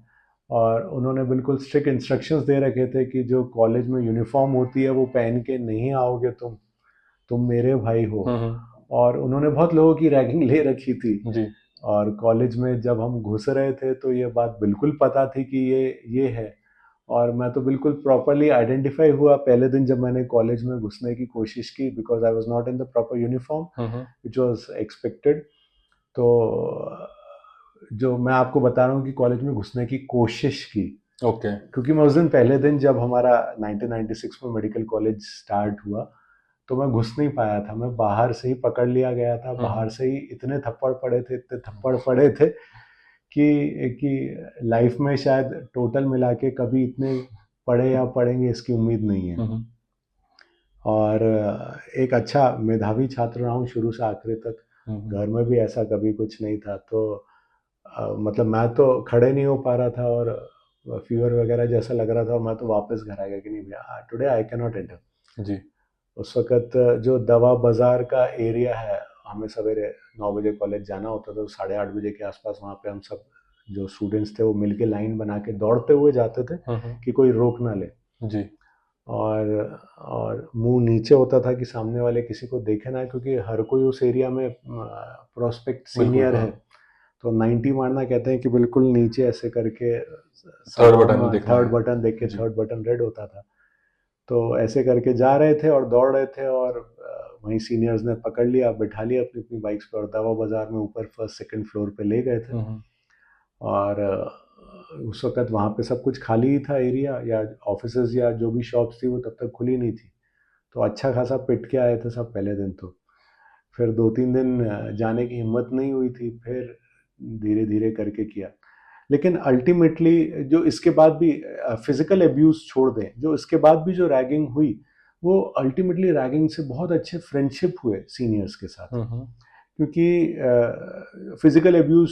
और उन्होंने बिल्कुल स्ट्रिक्ट इंस्ट्रक्शंस दे रखे थे कि जो कॉलेज में यूनिफॉर्म होती है वो पहन के नहीं आओगे तुम मेरे भाई हो। और उन्होंने बहुत लोगों की रैगिंग ले रखी थी। जी। और कॉलेज में जब हम घुस रहे थे तो ये बात बिल्कुल पता थी कि ये है। और मैं तो बिल्कुल प्रॉपरली आइडेंटिफाई हुआ पहले दिन जब मैंने कॉलेज में घुसने की कोशिश की, because I was not in the proper uniform which was expected. तो जो मैं आपको बता रहा हूँ कि कॉलेज में घुसने की कोशिश की, ओके। क्योंकि मैं उस दिन पहले दिन जब हमारा 1996 में मेडिकल कॉलेज स्टार्ट हुआ तो मैं घुस नहीं पाया था। मैं बाहर से ही पकड़ लिया गया था। बाहर से ही इतने थप्पड़ पड़े थे, इतने थप्पड़ पड़े थे कि लाइफ में शायद टोटल मिला के कभी इतने पढ़े या पढ़ेंगे इसकी उम्मीद नहीं है। और एक अच्छा मेधावी छात्र रहा हूँ शुरू से आखिरी तक। घर में भी ऐसा कभी कुछ नहीं था। तो मतलब मैं तो खड़े नहीं हो पा रहा था और फीवर वगैरह जैसा लग रहा था, और मैं तो वापस घर आ गया कि नहीं भैया today I can not enter. जी। उस वक्त जो दवा बाजार का एरिया है, हमें सवेरे 9 बजे कॉलेज जाना होता था, तो 8:30 बजे के आसपास वहाँ पे हम सब जो स्टूडेंट्स थे वो मिलके लाइन बना के दौड़ते हुए जाते थे कि कोई रोक ना ले। जी। और मुंह नीचे होता था कि सामने वाले किसी को देखे ना, क्योंकि हर कोई उस एरिया में प्रोस्पेक्ट बिल्कुल, सीनियर हाँ। है। तो 90 मारना कहते हैं कि बिल्कुल नीचे ऐसे करके थर्ड सलाम, बटन देखना थर्ड है। बटन देख के जी। थर्ड बटन रेड होता था। तो ऐसे करके जा रहे थे और दौड़ रहे थे, और वहीं सीनियर्स ने पकड़ लिया, बिठा लिया अपनी अपनी बाइक्स पे, और दवा बाजार में ऊपर फर्स्ट सेकंड फ्लोर पे ले गए थे। और उस वक्त वहाँ पे सब कुछ खाली ही था एरिया, या ऑफिसेज या जो भी शॉप्स थी वो तब तक खुली नहीं थी। तो अच्छा खासा पिट के आए थे सब पहले दिन। तो फिर 2 3 दिन जाने की हिम्मत नहीं हुई थी, फिर धीरे धीरे करके किया। लेकिन अल्टीमेटली जो इसके बाद भी फिजिकल अब्यूज छोड़ दें, जो इसके बाद भी जो रैगिंग हुई, वो अल्टीमेटली रैगिंग से बहुत अच्छे फ्रेंडशिप हुए सीनियर्स के साथ। क्योंकि फिजिकल अब्यूज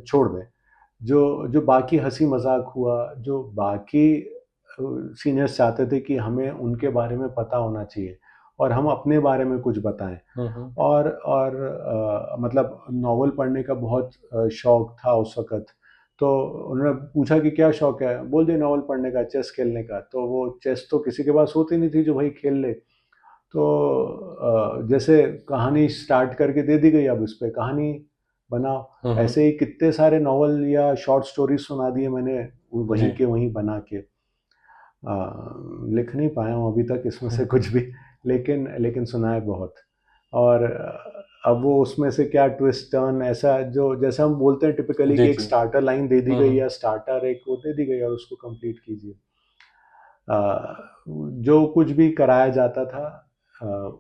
छोड़ दें, जो जो बाकी हंसी मजाक हुआ, जो बाकी सीनियर्स चाहते थे कि हमें उनके बारे में पता होना चाहिए और हम अपने बारे में कुछ बताएं। और मतलब नॉवल पढ़ने का बहुत शौक था उस वक़्त। तो उन्होंने पूछा कि क्या शौक है? बोल दिया नॉवल पढ़ने का, चेस खेलने का। तो वो चेस तो किसी के पास होती नहीं थी जो भाई खेल ले। तो जैसे कहानी स्टार्ट करके दे दी गई, अब इस पे कहानी बनाओ। ऐसे ही कितने सारे नॉवल या शॉर्ट स्टोरीज सुना दिए मैंने, वहीं के वहीं बना के। लिख नहीं पाया हूँ अभी तक इसमें से कुछ भी, लेकिन सुना है बहुत। और अब वो उसमें से क्या ट्विस्ट टर्न, ऐसा जो जैसे हम बोलते हैं टिपिकली जी, कि एक जी। स्टार्टर लाइन दे दी गई या स्टार्टर एक वो दे दी गई और उसको कंप्लीट कीजिए। जो कुछ भी कराया जाता था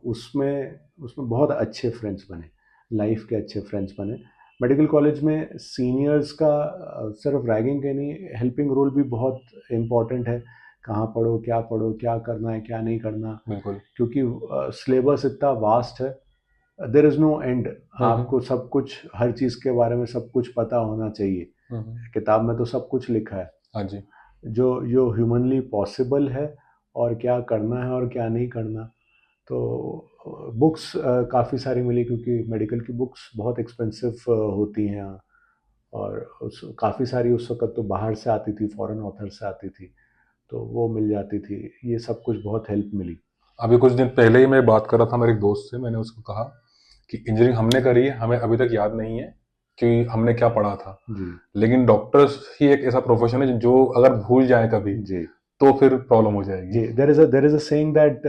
उसमें उसमें बहुत अच्छे फ्रेंड्स बने, लाइफ के अच्छे फ्रेंड्स बने। मेडिकल कॉलेज में सीनियर्स का सिर्फ रैगिंग के नहीं, हेल्पिंग रोल भी बहुत इम्पॉर्टेंट है। कहाँ पढ़ो, क्या करना है, क्या नहीं करना। बिल्कुल। क्योंकि सिलेबस इतना वास्ट है, देर इज़ नो एंड। आपको सब कुछ, हर चीज़ के बारे में सब कुछ पता होना चाहिए। किताब में तो सब कुछ लिखा है, हाँ जी। जो जो ह्यूमनली पॉसिबल है, और क्या करना है और क्या नहीं करना। तो बुक्स काफ़ी सारी मिली, क्योंकि मेडिकल की बुक्स बहुत एक्सपेंसिव होती हैं। और उस काफ़ी सारी उस वक़्त तो बाहर से आती थी, फॉरेन ऑथर से आती थी, तो वो मिल जाती थी। ये सब कुछ बहुत हेल्प मिली। अभी कुछ दिन पहले ही मैं बात कर रहा था मेरे एक दोस्त से, मैंने उसको कहा कि इंजीनियरिंग हमने करी है, हमें अभी तक याद नहीं है कि हमने क्या पढ़ा था। जी लेकिन डॉक्टर्स ही एक ऐसा प्रोफेशन है जो अगर भूल जाए कभी जी तो फिर प्रॉब्लम हो जाएगी। जी, there is a saying that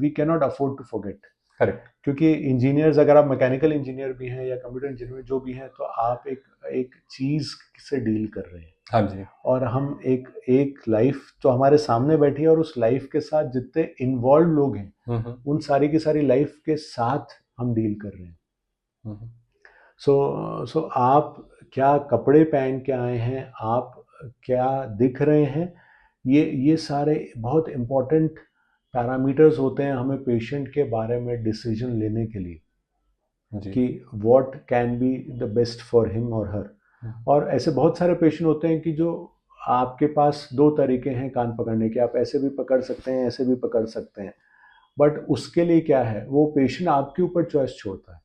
we cannot afford to forget. Correct. क्योंकि इंजीनियर्स, अगर आप मैकेनिकल इंजीनियर भी हैं या कंप्यूटर इंजीनियर जो भी हैं, तो आप एक एक चीज़ से डील कर रहे हैं, हाँ जी। और हम एक एक लाइफ तो हमारे सामने बैठी है, और उस लाइफ के साथ जितने इन्वॉल्व लोग हैं उन सारी की सारी लाइफ के साथ हम डील कर रहे हैं। हम्म। सो आप क्या कपड़े पहन के आए हैं, आप क्या दिख रहे हैं, ये सारे बहुत इम्पोर्टेंट पैरामीटर्स होते हैं हमें पेशेंट के बारे में डिसीजन लेने के लिए, जी। कि what can be the best for him और हर। और ऐसे बहुत सारे पेशेंट होते हैं कि जो आपके पास दो तरीके हैं कान पकड़ने के, आप ऐसे भी पकड़ सकते हैं, ऐसे भी पकड़ सकते हैं, बट उसके लिए क्या है, वो पेशेंट आपके ऊपर चॉइस छोड़ता है।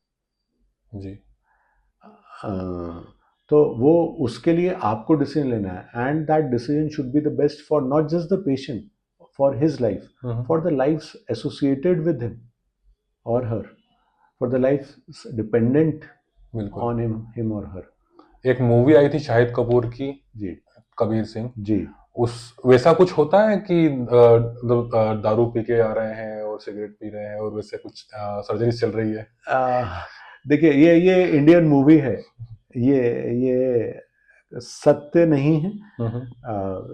जी। तो वो उसके लिए आपको डिसीजन लेना है, and that decision should be the best for not just the patient, for his life, for the life associated with him और हर, फॉर द लाइफ डिपेंडेंट बिल्कुल। ऑन हिम और हर। एक मूवी आई थी शाहिद कपूर की, जी कबीर सिंह, जी। उस वैसा कुछ होता है कि दारू पी के आ रहे हैं और सिगरेट पी रहे हैं और वैसे कुछ सर्जरी चल रही है? देखिए, ये इंडियन मूवी है, ये सत्य नहीं है।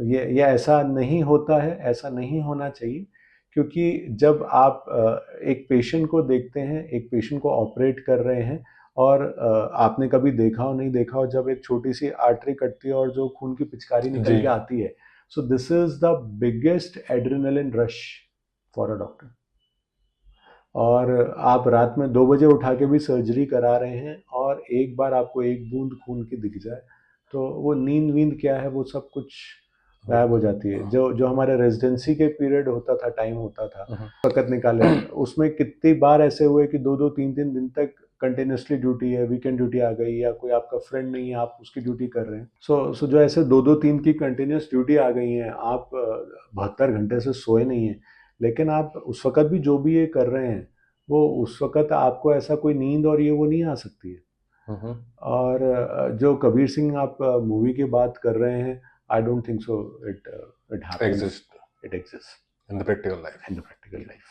ये ऐसा नहीं होता है, ऐसा नहीं होना चाहिए, क्योंकि जब आप एक पेशेंट को देखते हैं, एक पेशेंट को ऑपरेट कर रहे हैं, और आपने कभी देखा हो नहीं देखा हो, जब एक छोटी सी आर्टरी कटती है और जो खून की पिचकारी निकल जी। के आती है, so this is the biggest adrenaline rush for a doctor. और आप रात में 2 बजे उठा के भी सर्जरी करा रहे हैं, और एक बार आपको एक बूंद खून की दिख जाए, तो वो नींद वींद क्या है, वो सब कुछ गायब हो जाती है। जो जो हमारे रेजिडेंसी के पीरियड होता था, टाइम होता था, वक्त निकाले, उसमें कितनी बार ऐसे हुए कि 2-2 3-3 दिन तक कंटिन्यूसली ड्यूटी है, वीकेंड ड्यूटी आ गई, या कोई आपका फ्रेंड नहीं है, आप उसकी ड्यूटी कर रहे हैं। सो जो ऐसे 2-2 3 की कंटिन्यूस ड्यूटी आ गई हैं, आप 72 घंटे से सोए नहीं हैं, लेकिन आप उस वक़्त भी जो भी ये कर रहे हैं, वो उस वक़्त आपको ऐसा कोई नींद और ये वो नहीं आ सकती है। और जो कबीर सिंह आप मूवी की बात कर रहे हैं, I don't think so it happens, it exist in the practical life. In the practical life.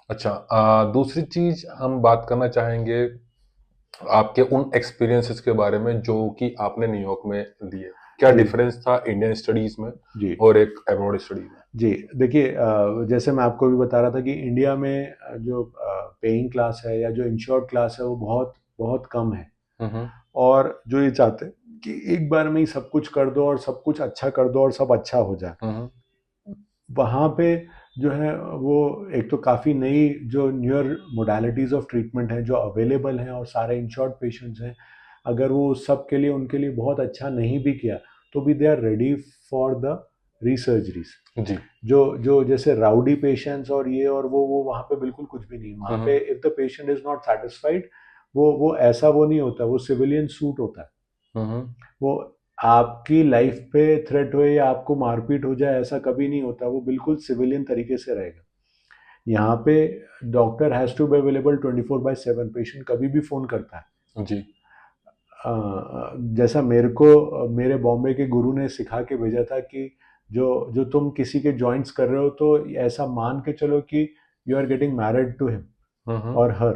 अच्छा, दूसरी चीज हम बात करना चाहेंगे आपके उन एक्सपीरियंसेस के बारे में जो कि आपने न्यूयॉर्क में लिए। क्या डिफरेंस था इंडियन स्टडीज में जी और एक अब्रॉड स्टडी में? जी। देखिए, जैसे मैं आपको भी बता रहा था कि इंडिया में जो पेइंग क्लास है या जो इंश्योर्ड क्लास है, वो बहुत बहुत कम है, और जो ये चाहते हैं कि एक बार में ही सब कुछ कर दो और सब कुछ अच्छा कर दो और सब अच्छा हो जाए, वहाँ पे जो है वो एक तो काफ़ी नई जो न्यूअर मोडालिटीज़ ऑफ ट्रीटमेंट हैं जो अवेलेबल हैं, और सारे इंश्योर्ड पेशेंट्स हैं, अगर वो सब के लिए उनके लिए बहुत अच्छा नहीं भी किया, तो भी they are ready for the resurgeries. जी। जो जो जैसे राउडी पेशेंट्स और ये और वो वहाँ पे बिल्कुल कुछ भी नहीं है। वहाँ पे if the patient is not satisfied, वो ऐसा वो नहीं होता, वो सिविलियन सूट होता है। वो आपकी लाइफ पे थ्रेट हो या आपको मारपीट हो जाए, ऐसा कभी नहीं होता, वो बिल्कुल सिविलियन तरीके से रहेगा। यहाँ पे doctor has to be available 24/7, patient कभी भी फ़ोन करता है। जी। जैसा मेरे को मेरे बॉम्बे के गुरु ने सिखा के भेजा था कि जो जो तुम किसी के जॉइंट्स कर रहे हो, तो ऐसा मान के चलो कि you are getting married to him और हर,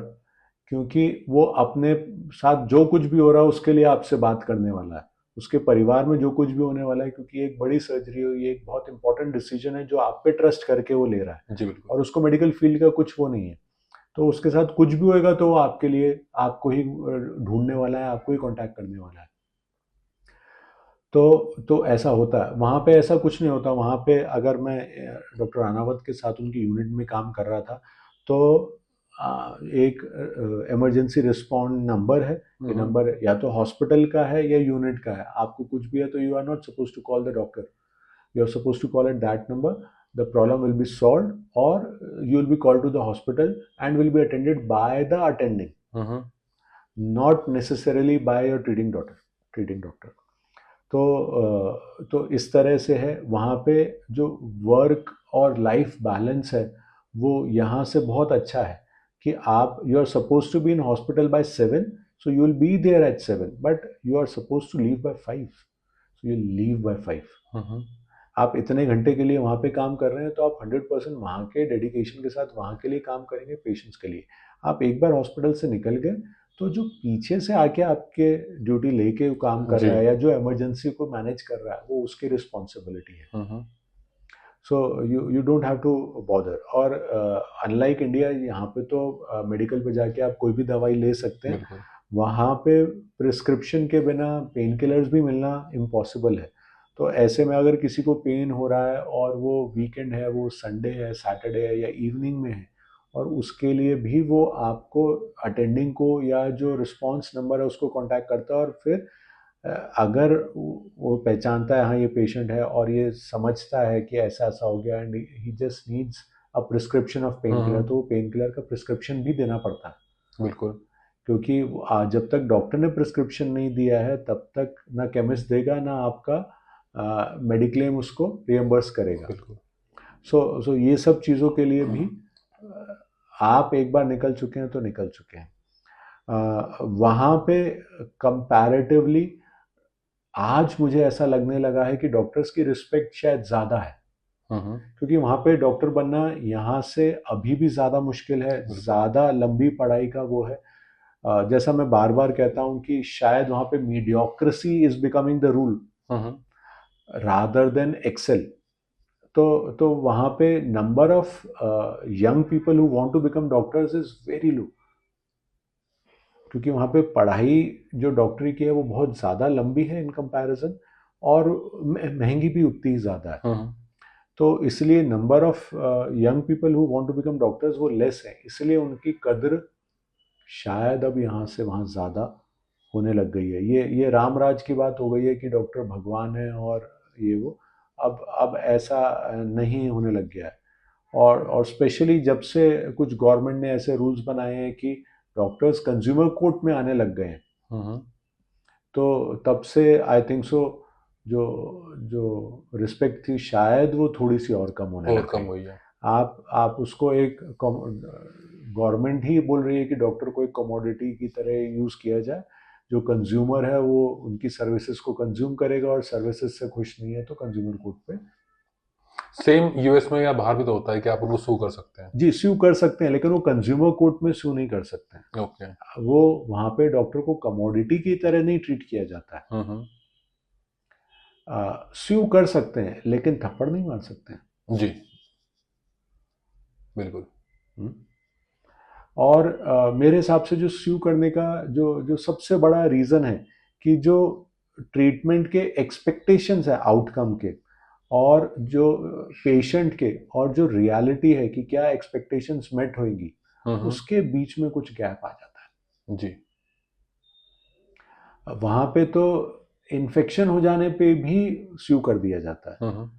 क्योंकि वो अपने साथ जो कुछ भी हो रहा है उसके लिए आपसे बात करने वाला है, उसके परिवार में जो कुछ भी होने वाला है, क्योंकि एक बड़ी सर्जरी हो, ये एक बहुत इंपॉर्टेंट डिसीजन है जो आप पे ट्रस्ट करके वो ले रहा है। जी बिल्कुल। और उसको मेडिकल फील्ड का कुछ वो नहीं है, तो उसके साथ कुछ भी होएगा तो वो आपके लिए आपको ही ढूंढने वाला है, आपको ही कांटेक्ट करने वाला है। तो ऐसा होता है वहाँ पे, ऐसा कुछ नहीं होता वहाँ पे। अगर मैं डॉक्टर रानावत के साथ उनकी यूनिट में काम कर रहा था, तो एक इमरजेंसी रिस्पॉन्ड नंबर है, ये नंबर या तो हॉस्पिटल का है या यूनिट का है, आपको कुछ भी है तो you are not suppose to call the doctor, you are suppose to call at that number, the problem will be solve, और you will be called to the hospital and will be attended by the attending, not necessarily by your treating doctor. तो इस तरह से है वहाँ पे। जो वर्क और लाइफ बैलेंस है वो यहाँ से बहुत अच्छा है, कि आप you are suppose to be in hospital by 7, so you will be there at 7, but you are suppose to leave by 5, so you leave by 5। आप इतने घंटे के लिए वहाँ पे काम कर रहे हैं तो आप 100% वहाँ के डेडिकेशन के साथ वहाँ के लिए काम करेंगे, पेशेंट्स के लिए। आप एक बार हॉस्पिटल से निकल गए तो जो पीछे से आके आपके ड्यूटी लेके वो काम कर जी। रहा है या जो इमरजेंसी को मैनेज कर रहा है वो उसकी रिस्पॉन्सिबिलिटी है। Hmm. So you don't have to bother. और अनलाइक इंडिया, यहाँ पे तो मेडिकल पे जाके आप कोई भी दवाई ले सकते हैं। बिल्कुल। वहाँ पे प्रिस्क्रिप्शन के बिना पेन किलर्स भी मिलना इम्पॉसिबल है। तो ऐसे में अगर किसी को पेन हो रहा है और वो वीकेंड है, वो संडे है, सैटरडे है या इवनिंग में है, और उसके लिए भी वो आपको अटेंडिंग को या जो रिस्पांस नंबर है उसको कांटेक्ट करता है। और फिर अगर वो पहचानता है हाँ ये पेशेंट है और ये समझता है कि ऐसा ऐसा हो गया and he just needs a prescription of pain killer, तो वो पेन किलर का प्रिस्क्रिप्शन भी देना पड़ता है। बिल्कुल। क्योंकि जब तक डॉक्टर ने प्रिस्क्रिप्शन नहीं दिया है तब तक ना केमिस्ट देगा ना आपका मेडिक्लेम उसको रियम्बर्स करेगा। बिल्कुल। सो ये सब चीज़ों के लिए भी आप एक बार निकल चुके हैं तो निकल चुके हैं। वहाँ पे कंपैरेटिवली आज मुझे ऐसा लगने लगा है कि डॉक्टर्स की रिस्पेक्ट शायद ज़्यादा है। हम्म। क्योंकि वहाँ पे डॉक्टर बनना यहाँ से अभी भी ज़्यादा मुश्किल है, बिल्कुल। ज़्यादा लंबी पढ़ाई का वो है। जैसा मैं बार बार कहता हूँ कि शायद वहाँ पे mediocrity is becoming the rule hmm. Rather than excel. तो वहाँ पे number of young people who want to become doctors is very low. क्योंकि वहाँ पे पढ़ाई जो डॉक्टरी की है वो बहुत ज़्यादा लंबी है इन कंपैरिजन, और महंगी भी उतनी ही ज़्यादा है। हम्म। तो इसलिए number of young people who want to become doctors वो लेस है, इसलिए उनकी कद्र शायद अब यहाँ से वहाँ ज़्यादा होने लग गई है। ये रामराज की बात हो गई है कि डॉक्टर भगवान है और ये वो। अब ऐसा नहीं होने लग गया है। और स्पेशली जब से कुछ गवर्नमेंट ने ऐसे रूल्स बनाए हैं कि डॉक्टर्स कंज्यूमर कोर्ट में आने लग गए हैं, हम्म। तो तब से आई थिंक सो जो जो रिस्पेक्ट थी शायद वो थोड़ी सी और कम होने और लग कम गई। हुई है। आप उसको एक गवर्नमेंट ही बोल रही है कि डॉक्टर को एक कमोडिटी की तरह यूज़ किया जाए। जो कंज्यूमर है वो उनकी सर्विसेज को कंज्यूम करेगा और सर्विसेज से खुश नहीं है तो कंज्यूमर कोर्ट पे सेम यूएस में या बाहर भी तो होता है कि आप उनको सू कर सकते हैं। जी स्यू कर सकते हैं, लेकिन वो कंज्यूमर कोर्ट में स्यू नहीं कर सकते हैं। ओके। वो वहाँ पे डॉक्टर को कमोडिटी की तरह नहीं ट्रीट किया जाता है। हम्म। स्यू कर सकते हैं लेकिन थप्पड़ नहीं मार सकते हैं। जी। बिल्कुल। हम्म। और मेरे हिसाब से जो स्यू करने का जो जो सबसे बड़ा रीज़न है कि जो ट्रीटमेंट के एक्सपेक्टेशंस है आउटकम के, और जो पेशेंट के, और जो रियलिटी है कि क्या एक्सपेक्टेशंस मेट होंगी, हम्म। उसके बीच में कुछ गैप आ जाता जी। है। वहाँ पे तो इन्फेक्शन हो जाने पे भी स्यू कर दिया जाता है हम्म।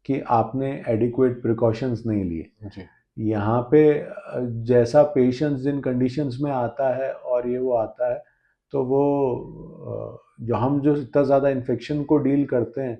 कि आपने एडिक्वेट प्रिकॉशंस नहीं लिए। जी। यहाँ पे जैसा पेशेंट्स जिन कंडीशंस में आता है और ये वो आता है, तो वो जो हम जो इतना ज़्यादा इन्फेक्शन को डील करते हैं,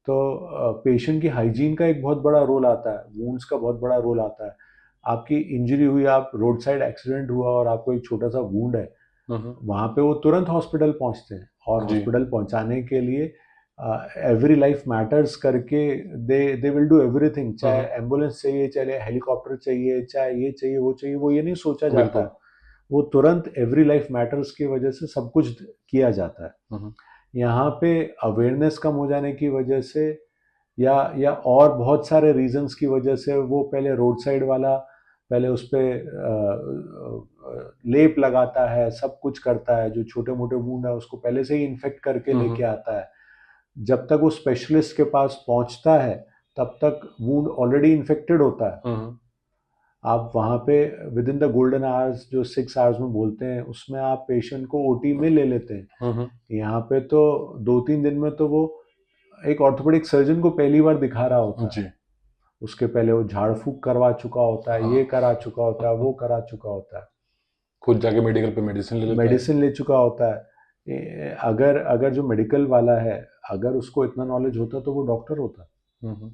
तो पेशेंट की हाइजीन का एक बहुत बड़ा रोल आता है, वूंड्स का बहुत बड़ा रोल आता है। आपकी इंजरी हुई, आप रोड साइड एक्सीडेंट हुआ और आपको एक छोटा सा वूंड है, हम्म। वहाँ पे वो तुरंत हॉस्पिटल पहुँचते हैं, और जी। हॉस्पिटल पहुँचाने के लिए एवरी लाइफ मैटर्स करके दे दे विल डू एवरीथिंग। चाहे हम्म। एम्बुलेंस चाहिए, चाहे हेलीकॉप्टर चाहिए, चाहे ये चाहिए वो चाहिए, वो ये नहीं सोचा जाता बिल्कुल। है। वो तुरंत एवरी लाइफ मैटर्स की वजह से सब कुछ किया जाता है। हम्म। यहाँ पे अवेयरनेस कम हो जाने की वजह से, या और बहुत सारे रीजंस की वजह से, वो पहले रोड साइड वाला पहले उस पर लेप लगाता है, सब कुछ करता है, जो छोटे मोटे वूंड है उसको पहले से ही इन्फेक्ट करके लेके हम्म। आता है। जब तक वो स्पेशलिस्ट के पास पहुंचता है तब तक वूंड ऑलरेडी इन्फेक्टेड होता है। हम्म। आप वहाँ पे with in the golden hours, जो 6 आवर्स में बोलते हैं, उसमें आप पेशेंट को ओटी में ले लेते हैं। हम्म। यहाँ पे तो 2-3 दिन में तो वो एक ऑर्थोपेडिक सर्जन को पहली बार दिखा रहा होता है। जी। उसके पहले वो झाड़ फूक करवा चुका होता है, हाँ। ये करा चुका होता है, वो करा चुका होता है, खुद जाके मेडिकल पे मेडिसिन ले लेता है। मेडिसिन ले चुका होता है। अगर अगर जो मेडिकल वाला है, अगर उसको इतना नॉलेज होता तो वो डॉक्टर होता। हम्म।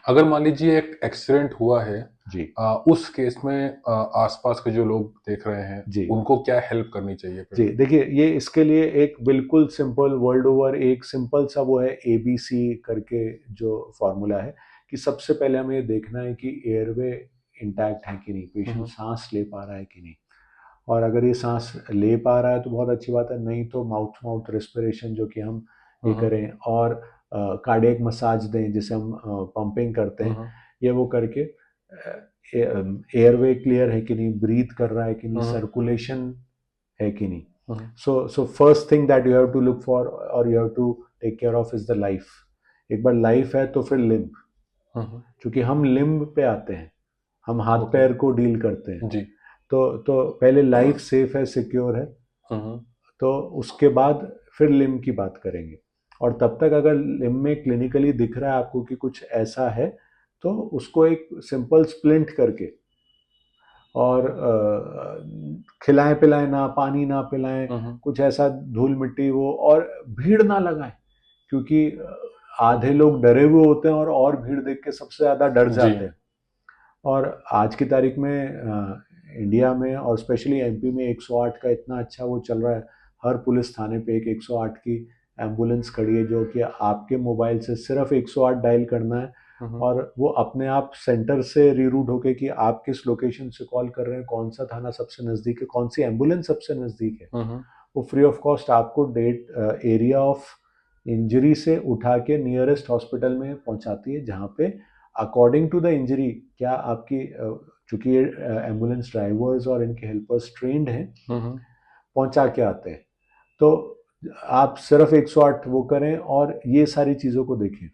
अगर मान लीजिए एक एक्सीडेंट हुआ है, जी, उस केस में आसपास के जो लोग देख रहे हैं, जी। उनको क्या हेल्प करनी चाहिए फिर? जी, देखिए ये इसके लिए एक बिल्कुल सिंपल वर्ल्ड ओवर एक सिंपल सा वो है एबीसी करके जो फ़ॉर्मूला है कि सबसे पहले हमें ये देखना है कि एयरवे इंटैक्ट है कि नहीं, पेशेंट हुँ, साँस ले पा रहा है कि नहीं। और अगर ये साँस ले पा रहा है तो बहुत अच्छी बात है, नहीं तो माउथ टू माउथ रेस्पिरेशन जो कि हम हुँ, ये हुँ, करें और कार्डियक मसाज दें जिसे हम पंपिंग करते हुँ, हैं, हुँ, ये वो करके एयरवे क्लियर है कि नहीं, ब्रीथ कर रहा है कि नहीं, हुँ, हुँ, सर्कुलेशन है कि नहीं। हुँ, So first thing that you have to look for or you have to take care of is the life. एक बार लाइफ है तो फिर लिम्ब, हुँ, हुँ, क्योंकि हम लिम्ब पे आते हैं, हम हाथ ओके, पैर को डील करते हैं। जी। तो पहले लाइफ सेफ है, सिक्योर है, हुँ, हुँ, तो उसके बाद फिर लिम्ब की बात करेंगे। और तब तक अगर लिम्ब में क्लिनिकली दिख रहा है आपको कि कुछ ऐसा है, तो उसको एक सिंपल स्प्लिंट करके और खिलाएं पिलाएं ना, पानी ना पिलाएं, हुँ, हुँ, कुछ ऐसा धूल मिट्टी वो, और भीड़ ना लगाएं, क्योंकि आधे लोग डरे हुए होते हैं और भीड़ देख के सबसे ज़्यादा डर जी। जाते हैं। और आज की तारीख में इंडिया में और स्पेशली एमपी में 108 का इतना अच्छा वो चल रहा है। हर पुलिस थाने पे एक 108 की एम्बुलेंस खड़ी है जो कि आपके मोबाइल से सिर्फ 108 डायल करना है हुँ, हुँ, और वो अपने आप सेंटर से रीरूट होके कि आप किस लोकेशन से कॉल कर रहे हैं, कौन सा थाना सबसे नज़दीक है, कौन सी एम्बुलेंस सबसे नज़दीक है, हुँ, हुँ, वो फ्री ऑफ कॉस्ट आपको डेट एरिया ऑफ इंजरी से उठा के नियरेस्ट हॉस्पिटल में पहुंचाती है, जहाँ पे अकॉर्डिंग टू द इंजरी क्या आपकी चूंकि ये एम्बुलेंस ड्राइवर्स और इनके हेल्पर्स ट्रेंड हैं, हुँ, हुँ। पहुंचा के आते हैं। तो आप सिर्फ 108 वो करें और ये सारी चीज़ों को देखें।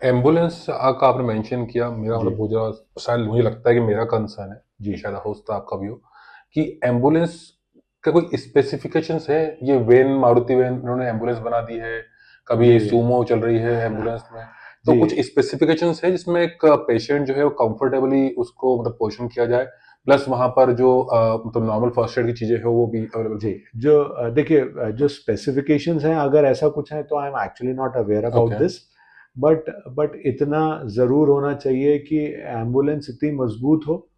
एम्बुलेंस का आपने मेंशन किया, मेरा जी, मतलब बहुत ज़्यादा शायद मुझे लगता है कि मेरा कंसर्न है, जी, शायद हो सकता है आपका भी हो, कि एम्बुलेंस का कोई स्पेसिफिकेशंस है? ये वैन, मारुति वैन इन्होंने एम्बुलेंस बना दी है, कभी जी, सूमो चल रही है एम्बुलेंस में, तो जी, कुछ स्पेसिफिकेशंस है जिसमें एक पेशेंट जो है वो कंफर्टेबली उसको मतलब पोजीशन किया जाए, प्लस वहाँ पर जो मतलब नॉर्मल फर्स्ट एड की चीज़ें हैं वो भी अवेलेबल जी। हो? जो देखिए जो स्पेसिफिकेशंस हैं, अगर ऐसा कुछ है तो I am actually not aware about okay, this, but इतना ज़रूर होना चाहिए कि एम्बुलेंस इतनी मजबूत हो,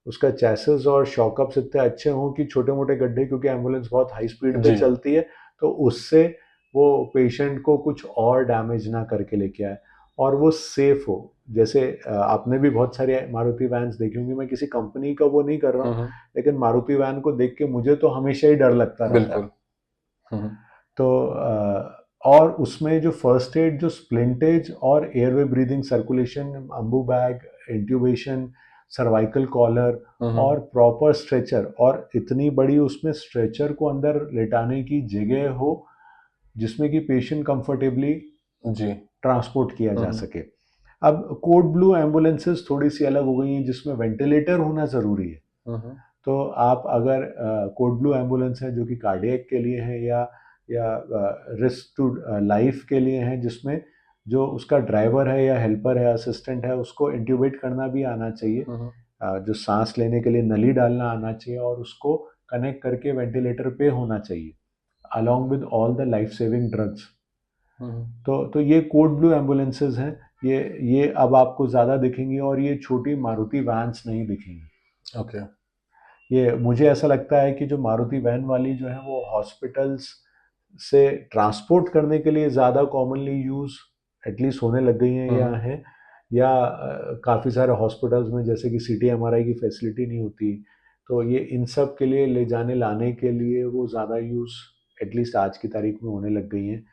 उसका चैसिस और शॉकअप्स इतने अच्छे हों कि छोटे मोटे गड्ढे, क्योंकि एम्बुलेंस बहुत हाई स्पीड पे जी। चलती है, तो उससे वो पेशेंट को कुछ और डैमेज ना करके लेके आए और वो सेफ हो। जैसे आपने भी बहुत सारी मारुति वैन्स देखी होंगी, मैं किसी कंपनी का वो नहीं कर रहा हुँ, हूँ, हुँ, लेकिन मारुति वैन को देख के मुझे तो हमेशा ही डर लगता रहता है। बिल्कुल। हुँ, हुँ, तो और उसमें जो फर्स्ट एड, जो स्प्लिंटेज और airway breathing, circulation, Ambu bag, intubation, cervical collar हुँ, हुँ, और प्रॉपर स्ट्रेचर, और इतनी बड़ी उसमें स्ट्रेचर को अंदर लेटाने की जगह हो जिसमें कि पेशेंट कंफर्टेबली जी। ट्रांसपोर्ट किया हुँ, जा हुँ, सके। अब कोड ब्लू एम्बुलेंसेस थोड़ी सी अलग हो गई हैं जिसमें वेंटिलेटर होना ज़रूरी है। हुँ, हुँ, तो आप अगर कोड ब्लू एम्बुलेंस है जो कि कार्डियक के लिए है, या रिस्क टू लाइफ के लिए है, जिसमें जो उसका ड्राइवर है या हेल्पर है, असिस्टेंट है, उसको इंट्यूबेट करना भी आना चाहिए, हुँ, हुँ, जो सांस लेने के लिए नली डालना आना चाहिए और उसको कनेक्ट करके वेंटिलेटर पे होना चाहिए along with all the life saving drugs. हुँ, हुँ, तो ये कोड ब्लू एम्बुलेंसेज हैं, ये अब आपको ज़्यादा दिखेंगी और ये छोटी मारुति वैन्स नहीं दिखेंगी। ओके। ये मुझे ऐसा लगता है कि जो मारुति वैन वाली जो है वो हॉस्पिटल्स से ट्रांसपोर्ट करने के लिए ज़्यादा कॉमनली यूज़ एटलीस्ट होने लग गई हैं हुँ, या हुँ, हैं, या काफ़ी सारे हॉस्पिटल्स में जैसे कि सीटी एमआरआई की फैसिलिटी नहीं होती, तो ये इन सब के लिए ले जाने लाने के लिए वो ज़्यादा यूज़ एटलीस्ट आज की तारीख में होने लग गई हैं।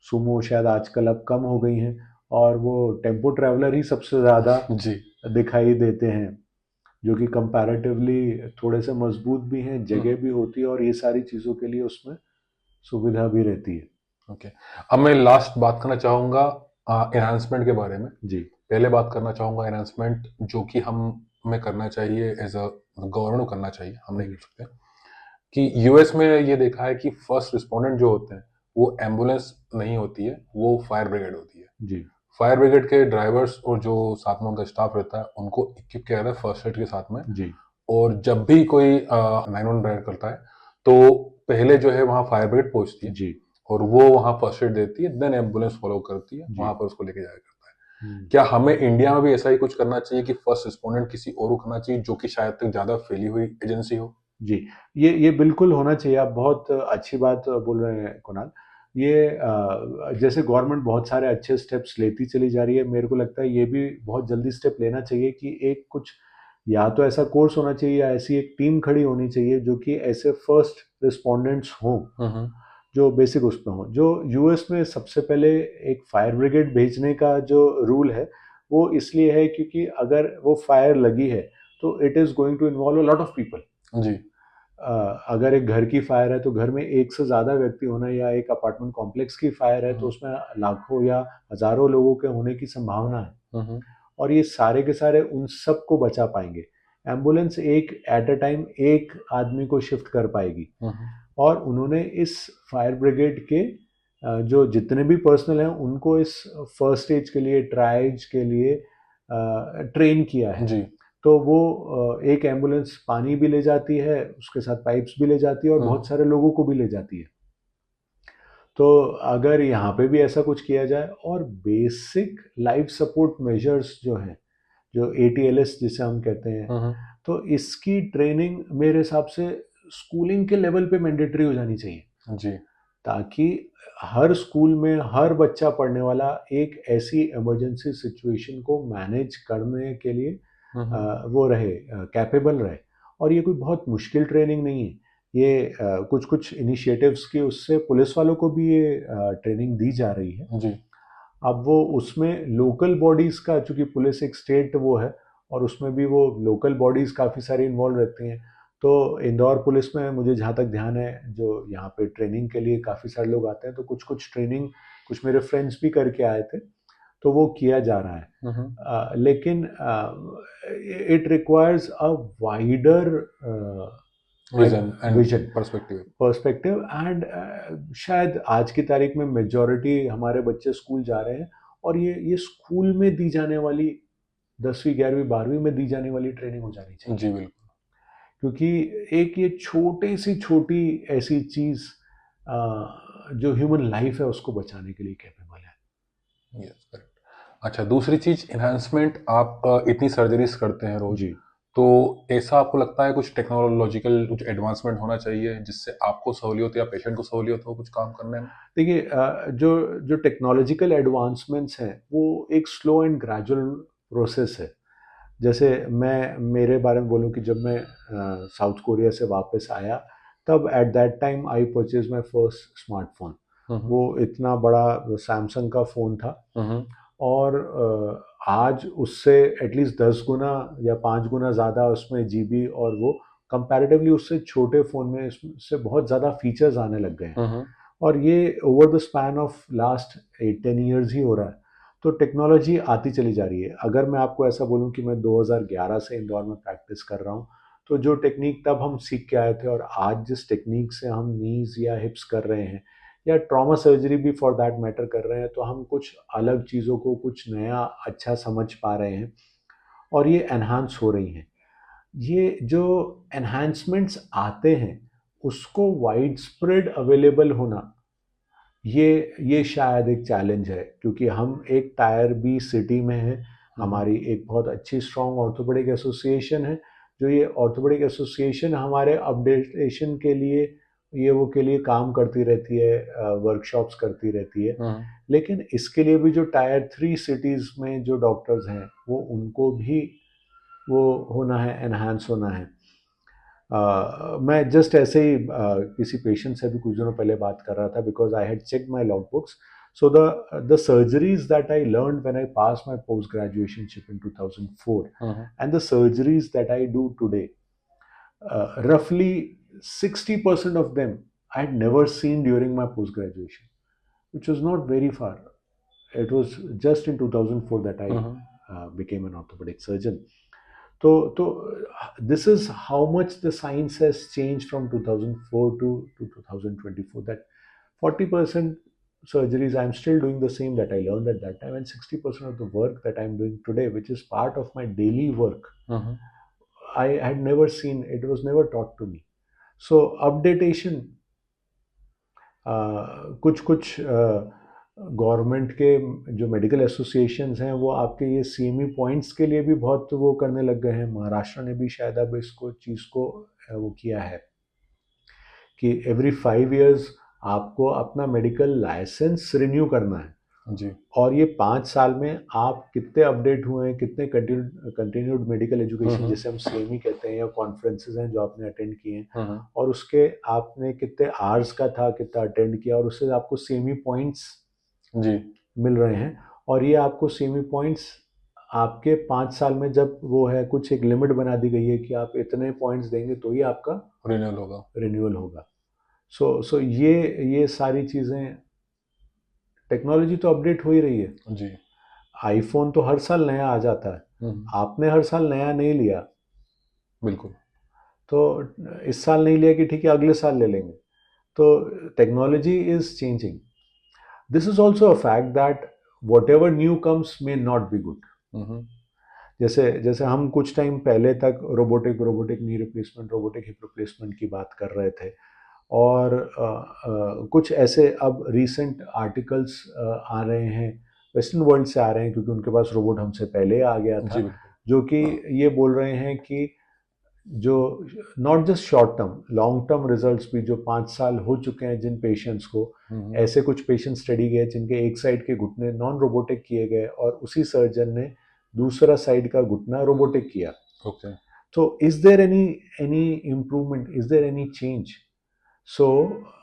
सुमो शायद आजकल अब कम हो गई हैं और वो टेम्पो ट्रैवलर ही सबसे ज़्यादा जी। दिखाई देते हैं, जो कि कंपैरेटिवली थोड़े से मजबूत भी हैं, हुँ, जगह हुँ, भी होती है और ये सारी चीज़ों के लिए उसमें सुविधा भी रहती है। ओके। अब मैं लास्ट बात करना चाहूँगा एनहांसमेंट के बारे में। जी, पहले बात करना चाहूँगा एनहांसमेंट जो कि हमें करना चाहिए एज़ अ गवर्नमेंट को करना चाहिए, हम नहीं जी, कर सकते, कि यूएस में ये देखा है कि फर्स्ट रिस्पोंडेंट जो होते हैं, वो एम्बुलेंस नहीं होती है, वो फायर ब्रिगेड होती है। जी, फायर ब्रिगेड के ड्राइवर्स और जो साथ में उनका स्टाफ रहता है, उनको इक्विप किया जाता है फर्स्ट एड के साथ में। जी, और जब भी कोई 911 डायल करता है, तो पहले जो है वहाँ फायर ब्रिगेड पहुँचती है जी, और वो वहाँ फर्स्ट एड देती है, देन एम्बुलेंस फॉलो करती है, जी, वहाँ पर उसको लेके जाया करता है। हम्म। क्या हमें इंडिया में भी ऐसा ही कुछ करना चाहिए कि फर्स्ट रिस्पोंडेंट किसी और को रखना चाहिए जो कि शायद तक ज़्यादा फैली हुई एजेंसी हो? जी, ये बिल्कुल होना चाहिए। आप बहुत अच्छी बात बोल रहे हैं कुणाल। ये जैसे गवर्नमेंट बहुत सारे अच्छे स्टेप्स लेती चली जा रही है, मेरे को लगता है ये भी बहुत जल्दी स्टेप लेना चाहिए कि एक कुछ या तो ऐसा कोर्स होना चाहिए या ऐसी एक टीम खड़ी होनी चाहिए जो कि ऐसे फर्स्ट रिस्पोंडेंट्स हों, हम्म। जो बेसिक उस पे हों। जो यूएस में सबसे पहले एक फायर ब्रिगेड भेजने का जो रूल है, वो इसलिए है क्योंकि अगर वो फायर लगी है, तो it is going to involve a lot of people. जी। अगर एक घर की फायर है तो घर में एक से ज़्यादा व्यक्ति होना, या एक अपार्टमेंट कॉम्प्लेक्स की फायर है तो हम्म। उसमें लाखों या हज़ारों लोगों के होने की संभावना है। हम्म। और ये सारे के सारे उन सबको बचा पाएंगे। एम्बुलेंस एक एट अ टाइम एक आदमी को शिफ्ट कर पाएगी। हम्म। और उन्होंने इस फायर ब्रिगेड के जो जितने भी पर्सनल हैं उनको इस फर्स्ट एज के लिए, ट्राइज के लिए ट्रेन किया है। जी। तो वो एक एम्बुलेंस पानी भी ले जाती है, उसके साथ पाइप्स भी ले जाती है और बहुत सारे लोगों को भी ले जाती है। तो अगर यहाँ पे भी ऐसा कुछ किया जाए, और बेसिक लाइफ सपोर्ट मेजर्स जो हैं, जो ATLS जिसे हम कहते हैं, हम्म। तो इसकी ट्रेनिंग मेरे हिसाब से स्कूलिंग के लेवल पे मैंडेटरी हो जानी चाहिए, जी। ताकि हर स्कूल में हर बच्चा पढ़ने वाला एक ऐसी इमरजेंसी सिचुएशन को मैनेज करने के लिए हम्म। वो रहे, कैपेबल रहे। और ये कोई बहुत मुश्किल ट्रेनिंग नहीं है। ये कुछ कुछ इनिशिएटिव्स की उससे पुलिस वालों को भी ये ट्रेनिंग दी जा रही है। जी। अब वो उसमें लोकल बॉडीज़ का, चूँकि पुलिस एक स्टेट वो है, और उसमें भी वो लोकल बॉडीज़ काफ़ी सारी इन्वॉल्व रहती हैं। तो इंदौर पुलिस में मुझे जहाँ तक ध्यान है, जो यहाँ पे ट्रेनिंग के लिए काफ़ी सारे लोग आते हैं, तो कुछ-कुछ ट्रेनिंग कुछ मेरे फ्रेंड्स भी करके आए थे, तो वो किया जा रहा है। हम्म। लेकिन it requires a wider vision and vision, perspective. Perspective, and शायद आज की तारीख में मेजॉरिटी हमारे बच्चे स्कूल जा रहे हैं, और ये स्कूल में दी जाने वाली 10वीं 11वीं 12वीं में दी जाने वाली ट्रेनिंग हो जानी चाहिए। जी बिल्कुल। क्योंकि एक ये छोटी सी छोटी ऐसी चीज़ जो ह्यूमन लाइफ है उसको बचाने के लिए कैपेबल है। Yes correct. अच्छा, दूसरी चीज एनहांसमेंट, आप इतनी सर्जरीज करते हैं रोज, जी। तो ऐसा आपको लगता है कुछ टेक्नोलॉजिकल कुछ एडवांसमेंट होना चाहिए जिससे आपको सहूलियत या पेशेंट को सहूलियत हो कुछ काम करने में? देखिए, जो जो टेक्नोलॉजिकल एडवांसमेंट्स हैं वो एक स्लो एंड ग्रेजुअल प्रोसेस है। जैसे मैं मेरे बारे में बोलूँ कि जब मैं साउथ कोरिया से वापस आया, तब at that time I purchase my first smartphone. Hmm. वो इतना बड़ा सैमसंग का फ़ोन था, हम्म। और आज उससे एटलीस्ट 10 गुना या 5 गुना ज़्यादा उसमें जीबी, और वो कंपैरेटिवली उससे छोटे फ़ोन में इससे बहुत ज़्यादा फीचर्स आने लग गए हैं। हम्म। और ये over the span of last 8-10 years ही हो रहा है। तो टेक्नोलॉजी आती चली जा रही है। अगर मैं आपको ऐसा बोलूँ कि मैं 2011 से इंदौर में प्रैक्टिस कर रहा हूँ, तो जो टेक्नीक तब हम सीख के आए थे और आज जिस टेक्नीक से हम नीज़ या हिप्स कर रहे हैं, या ट्रॉमा सर्जरी भी फॉर दैट मैटर कर रहे हैं, तो हम कुछ अलग चीज़ों को, कुछ नया अच्छा समझ पा रहे हैं, और ये एनहांस हो रही हैं। ये जो एनहांसमेंट्स आते हैं, उसको वाइड स्प्रेड अवेलेबल होना, ये शायद एक चैलेंज है, क्योंकि हम एक टायर बी सिटी में हैं। हम्म। हमारी एक बहुत अच्छी स्ट्रॉन्ग ऑर्थोपेडिक एसोसिएशन है, जो ये ऑर्थोपेडिक एसोसिएशन हमारे अपडेटेशन के लिए, ये वो के लिए काम करती रहती है, वर्कशॉप्स करती रहती है। हम्म। लेकिन इसके लिए भी जो टायर 3 सिटीज़ में जो डॉक्टर्स हैं, वो उनको भी वो होना है, एनहांस होना है। मैं जस्ट ऐसे ही किसी पेशेंट से भी कुछ दिनों पहले बात कर रहा था, because I had check my log books. So the surgeries that I learn when I pass my post graduationship in 2004, hmm. And the surgeries that I do today, roughly 60% of them I had never seen during my post graduation, which was not very far. It was just in 2004 that I hmm. became an orthopedic surgeon. तो this is how much the science has changed from 2004 to 2024, that 40% surgeries I'm still doing the same that I learned at that time, and 60% of the work that I'm doing today, which is part of my daily work, hmm. I had never seen. It was never taught to me. So updatation, कुछ कुछ गवर्नमेंट के जो मेडिकल एसोसिएशंस हैं वो आपके ये सीएमई पॉइंट्स के लिए भी बहुत वो करने लग गए हैं। महाराष्ट्र ने भी शायद अब इसको चीज़ को वो किया है कि एवरी 5 इयर्स आपको अपना मेडिकल लाइसेंस रिन्यू करना है। जी। और ये 5 साल में आप कितने अपडेट हुए हैं, कितने कंटिन्यूड मेडिकल एजुकेशन हम्म। जिसे हम सीएमई कहते हैं, या कॉन्फ्रेंसेज हैं जो आपने अटेंड किए हैं, हम्म। और उसके आपने कितने आवर्स का था, कितना अटेंड किया, और उससे आपको सीएमई पॉइंट्स जी। मिल रहे हैं। और ये आपको सीएमई पॉइंट्स आपके 5 साल में, जब वो है कुछ एक लिमिट बना दी गई है कि आप इतने पॉइंट्स देंगे तो ही आपका रिन्यूअल होगा। रिन्यूअल होगा। सो ये सारी चीज़ें, टेक्नोलॉजी तो अपडेट हो ही रही है। जी। आईफोन तो हर साल नया आ जाता है, आपने हर साल नया नहीं लिया, बिल्कुल। तो इस साल नहीं लिया कि ठीक है अगले साल ले लेंगे। तो technology is changing. This is also a fact that whatever new comes may not be good. Hmm. जैसे जैसे हम कुछ टाइम पहले तक robotic knee replacement, robotic hip replacement की बात कर रहे थे, और कुछ ऐसे अब रीसेंट आर्टिकल्स आ रहे हैं, वेस्टर्न वर्ल्ड से आ रहे हैं क्योंकि उनके पास रोबोट हमसे पहले आ गया जी था, बिल्कुल। जो कि ये बोल रहे हैं कि जो not just short term, long term results भी, जो 5 साल हो चुके हैं जिन पेशेंट्स को, ऐसे कुछ पेशेंट स्टडी गए जिनके एक साइड के घुटने नॉन रोबोटिक किए गए और उसी सर्जन ने दूसरा साइड का घुटना रोबोटिक किया। ओके। तो is there any improvement, is there any change? So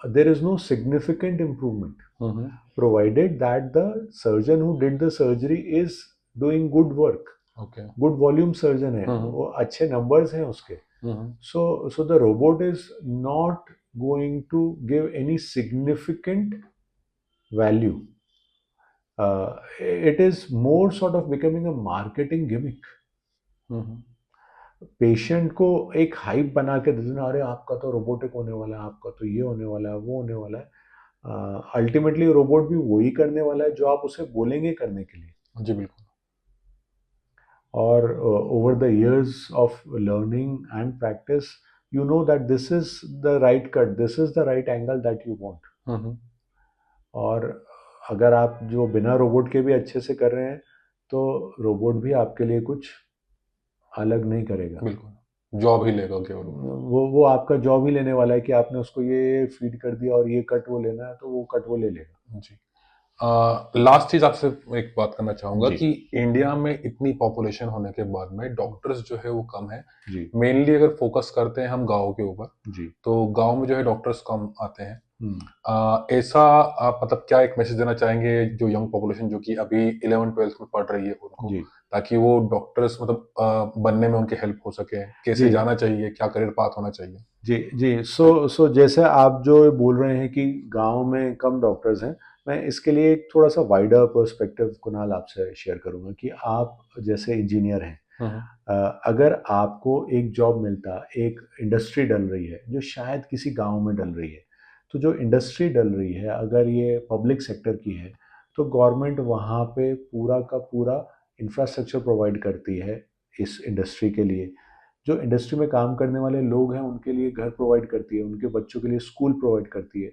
there is no significant improvement provided that the surgeon who did the surgery is doing good work, okay. Good volume surgeon है, वो अच्छे नंबर्स हैं उसके। So the robot is not going to give any significant value. It is more sort of becoming a marketing gimmick. Patient को एक हाइप बना के दे देना, अरे आपका तो रोबोटिक होने वाला है, आपका तो ये होने वाला है, वो होने वाला है। अल्टीमेटली रोबोट भी वही करने वाला है जो आप उसे बोलेंगे करने के लिए। जी बिल्कुल। और over the years of learning and practice, you know that this is the right cut, this is the right angle that you want. और अगर आप जो बिना रोबोट के भी अच्छे से कर रहे हैं, तो रोबोट भी आपके लिए कुछ अलग नहीं करेगा। बिल्कुल जॉब ही लेगा केवल। वो आपका जॉब ही लेने वाला है कि आपने उसको ये फीड कर दिया और ये कट वो लेना है, तो वो कट वो ले लेगा। जी। लास्ट चीज आपसे एक बात करना चाहूंगा जी। कि इंडिया में इतनी पॉपुलेशन होने के बाद में डॉक्टर्स जो है वो कम है। जी। मेनली अगर फोकस करते हैं हम गांव के ऊपर, जी। तो गांव में जो है डॉक्टर्स कम आते हैं। हम्म। ऐसा आप मतलब क्या एक मैसेज देना चाहेंगे जो यंग पॉपुलेशन जो कि अभी 11th 12th में पढ़ रही है उनको, जी। ताकि वो डॉक्टर्स मतलब बनने में उनकी हेल्प हो सके? कैसे जी। जाना चाहिए, क्या करियर पाथ होना चाहिए? जी। जी। सो जैसे आप जो बोल रहे हैं कि गांव में कम डॉक्टर्स हैं, मैं इसके लिए एक थोड़ा सा वाइडर पर्सपेक्टिव कुणाल आपसे शेयर करूंगा कि आप जैसे इंजीनियर हैं, अगर आपको एक जॉब मिलता, एक इंडस्ट्री डल रही है जो शायद किसी गांव में डल रही है, तो जो इंडस्ट्री डल रही है अगर ये पब्लिक सेक्टर की है, तो गवर्नमेंट वहाँ पे पूरा का पूरा इंफ्रास्ट्रक्चर प्रोवाइड करती है इस इंडस्ट्री के लिए। जो इंडस्ट्री में काम करने वाले लोग हैं उनके लिए घर प्रोवाइड करती है, उनके बच्चों के लिए स्कूल प्रोवाइड करती है।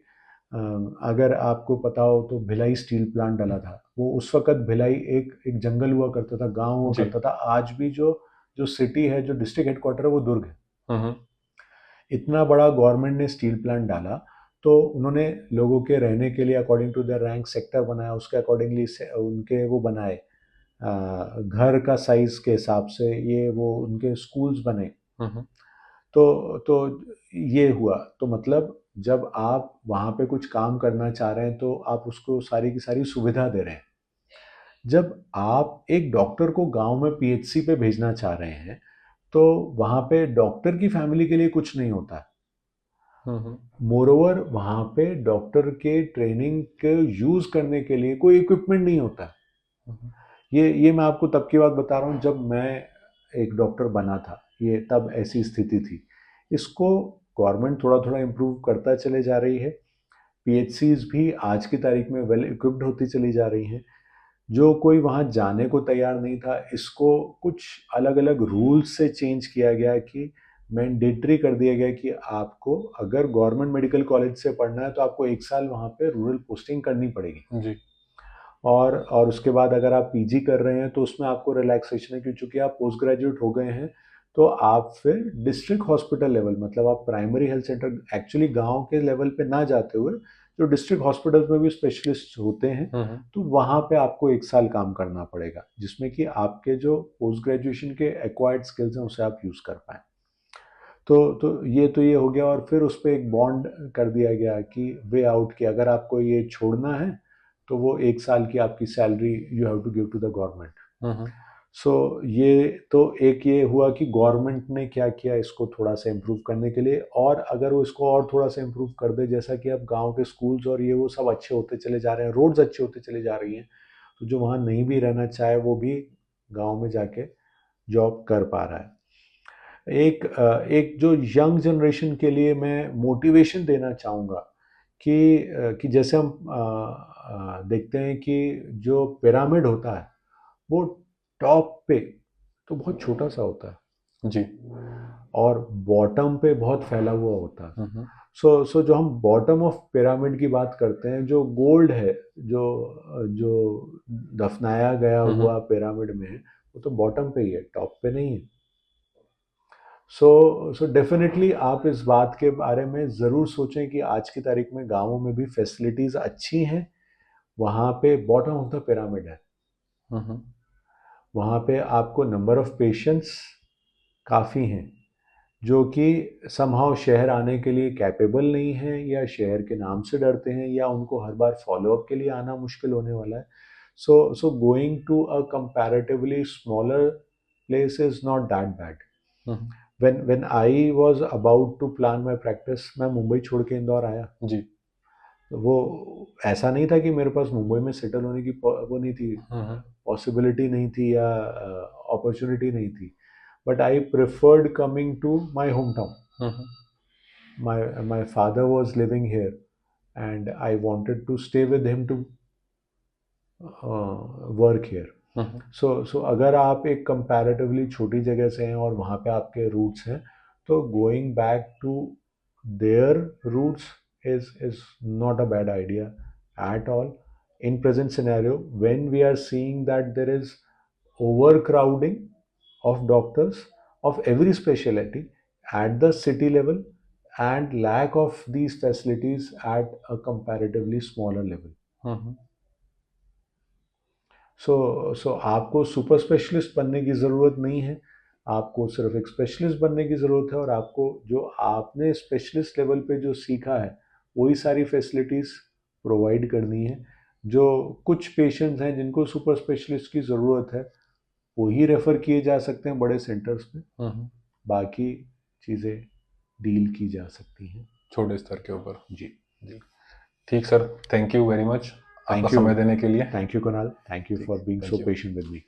अगर आपको पता हो तो भिलाई स्टील प्लांट डला था, वो उस वक्त भिलाई एक एक जंगल हुआ करता था, गांव हुआ जी। करता था। आज भी जो जो सिटी है, जो डिस्ट्रिक्ट हेडक्वार्टर है, वो दुर्ग है। इतना बड़ा गवर्नमेंट ने स्टील प्लांट डाला, तो उन्होंने लोगों के रहने के लिए according to their rank sector बनाया, उसके अकॉर्डिंगली उनके वो बनाए, घर का साइज के हिसाब से ये वो उनके स्कूल्स बने। तो ये हुआ, तो मतलब जब आप वहाँ पे कुछ काम करना चाह रहे हैं तो आप उसको सारी की सारी सुविधा दे रहे हैं। जब आप एक डॉक्टर को गांव में पीएचसी पे भेजना चाह रहे हैं, तो वहाँ पे डॉक्टर की फैमिली के लिए कुछ नहीं होता। मोरोवर वहाँ पे डॉक्टर के ट्रेनिंग के यूज करने के लिए कोई इक्विपमेंट नहीं होता। ये मैं आपको तब की बात बता रहा हूँ जब मैं एक डॉक्टर बना था, ये तब ऐसी स्थिति थी। इसको गवर्नमेंट थोड़ा थोड़ा इम्प्रूव करता चले जा रही है। पीएचसीज भी आज की तारीख में वेल इक्विप्ड होती चली जा रही हैं। जो कोई वहाँ जाने को तैयार नहीं था, इसको कुछ अलग अलग रूल्स से चेंज किया गया कि मैंडेटरी कर दिया गया कि आपको अगर गवर्नमेंट मेडिकल कॉलेज से पढ़ना है तो आपको 1 साल वहाँ पे रूरल पोस्टिंग करनी पड़ेगी। जी। और उसके बाद अगर आप पीजी कर रहे हैं तो उसमें आपको रिलैक्सेशन है, क्योंकि चूंकि आप पोस्ट ग्रेजुएट हो गए हैं तो आप फिर डिस्ट्रिक्ट हॉस्पिटल लेवल, मतलब आप प्राइमरी हेल्थ सेंटर एक्चुअली गांव के लेवल पे ना जाते हुए जो डिस्ट्रिक्ट हॉस्पिटल में भी स्पेशलिस्ट होते हैं, तो वहाँ पे आपको 1 साल काम करना पड़ेगा, जिसमें कि आपके जो पोस्ट ग्रेजुएशन के एक्वायर्ड स्किल्स हैं उसे आप यूज़ कर पाएँ। तो ये हो गया, और फिर उस पर एक बॉन्ड कर दिया गया कि वे आउट की अगर आपको ये छोड़ना है तो वो 1 साल की आपकी salary you have to give to the government. So ये तो एक ये हुआ कि गवर्नमेंट ने क्या किया इसको थोड़ा सा इम्प्रूव करने के लिए, और अगर वो इसको और थोड़ा सा इम्प्रूव कर दे, जैसा कि अब गांव के स्कूल्स और ये वो सब अच्छे होते चले जा रहे हैं, रोड्स अच्छे होते चले जा रही हैं, तो जो वहाँ नहीं भी रहना चाहे वो भी गांव में जाके जॉब कर पा रहा है। एक जो यंग जनरेशन के लिए मैं मोटिवेशन देना चाहूँगा कि जैसे हम देखते हैं कि जो पिरामिड होता है वो टॉप पे तो बहुत छोटा सा होता है जी। और बॉटम पे बहुत फैला हुआ होता है। हम्म। सो जो हम बॉटम ऑफ पिरामिड की बात करते हैं, जो गोल्ड है, जो जो दफनाया गया हुआ पिरामिड में है, वो तो बॉटम पे ही है, टॉप पे नहीं है। सो डेफिनेटली आप इस बात के बारे में ज़रूर सोचें कि आज की तारीख में गाँवों में भी फैसिलिटीज़ अच्छी हैं, वहाँ पे बॉटम ऑफ द पिरामिड है, वहाँ पे आपको नंबर ऑफ पेशेंट्स काफ़ी हैं जो कि समहाउ शहर आने के लिए कैपेबल नहीं हैं, या शहर के नाम से डरते हैं, या उनको हर बार फॉलोअप के लिए आना मुश्किल होने वाला है। So going to a comparatively smaller place is not that bad. When I was about to plan my practice, मैं मुंबई छोड़ के इंदौर आया। जी। वो ऐसा नहीं था कि मेरे पास मुंबई में सेटल होने की वो नहीं थी, पॉसिबिलिटी नहीं थी या अपॉर्चुनिटी नहीं थी, but I preferred coming to my hometown. My father was living here, and I wanted to stay with him to work here. So अगर आप एक comparatively छोटी जगह से हैं और वहाँ पे आपके roots हैं, तो going back to their roots is not a bad idea at all. In present scenario, when we are seeing that there is overcrowding of doctors of every specialty at the city level and lack of these facilities at a comparatively smaller level. सो आपको सुपर स्पेशलिस्ट बनने की ज़रूरत नहीं है, आपको सिर्फ एक स्पेशलिस्ट बनने की ज़रूरत है, और आपको जो आपने स्पेशलिस्ट लेवल पे जो सीखा है वही सारी फैसिलिटीज़ प्रोवाइड करनी है। जो कुछ पेशेंट्स हैं जिनको सुपर स्पेशलिस्ट की ज़रूरत है वही रेफ़र किए जा सकते हैं बड़े सेंटर्स में, बाकी चीज़ें डील की जा सकती हैं छोटे स्तर के ऊपर। जी। जी। ठीक sir, thank you very much आपका थैंक यू, समय देने के लिए। Thank you Kunal, thank you ठीक, for being thank so you. Patient with me.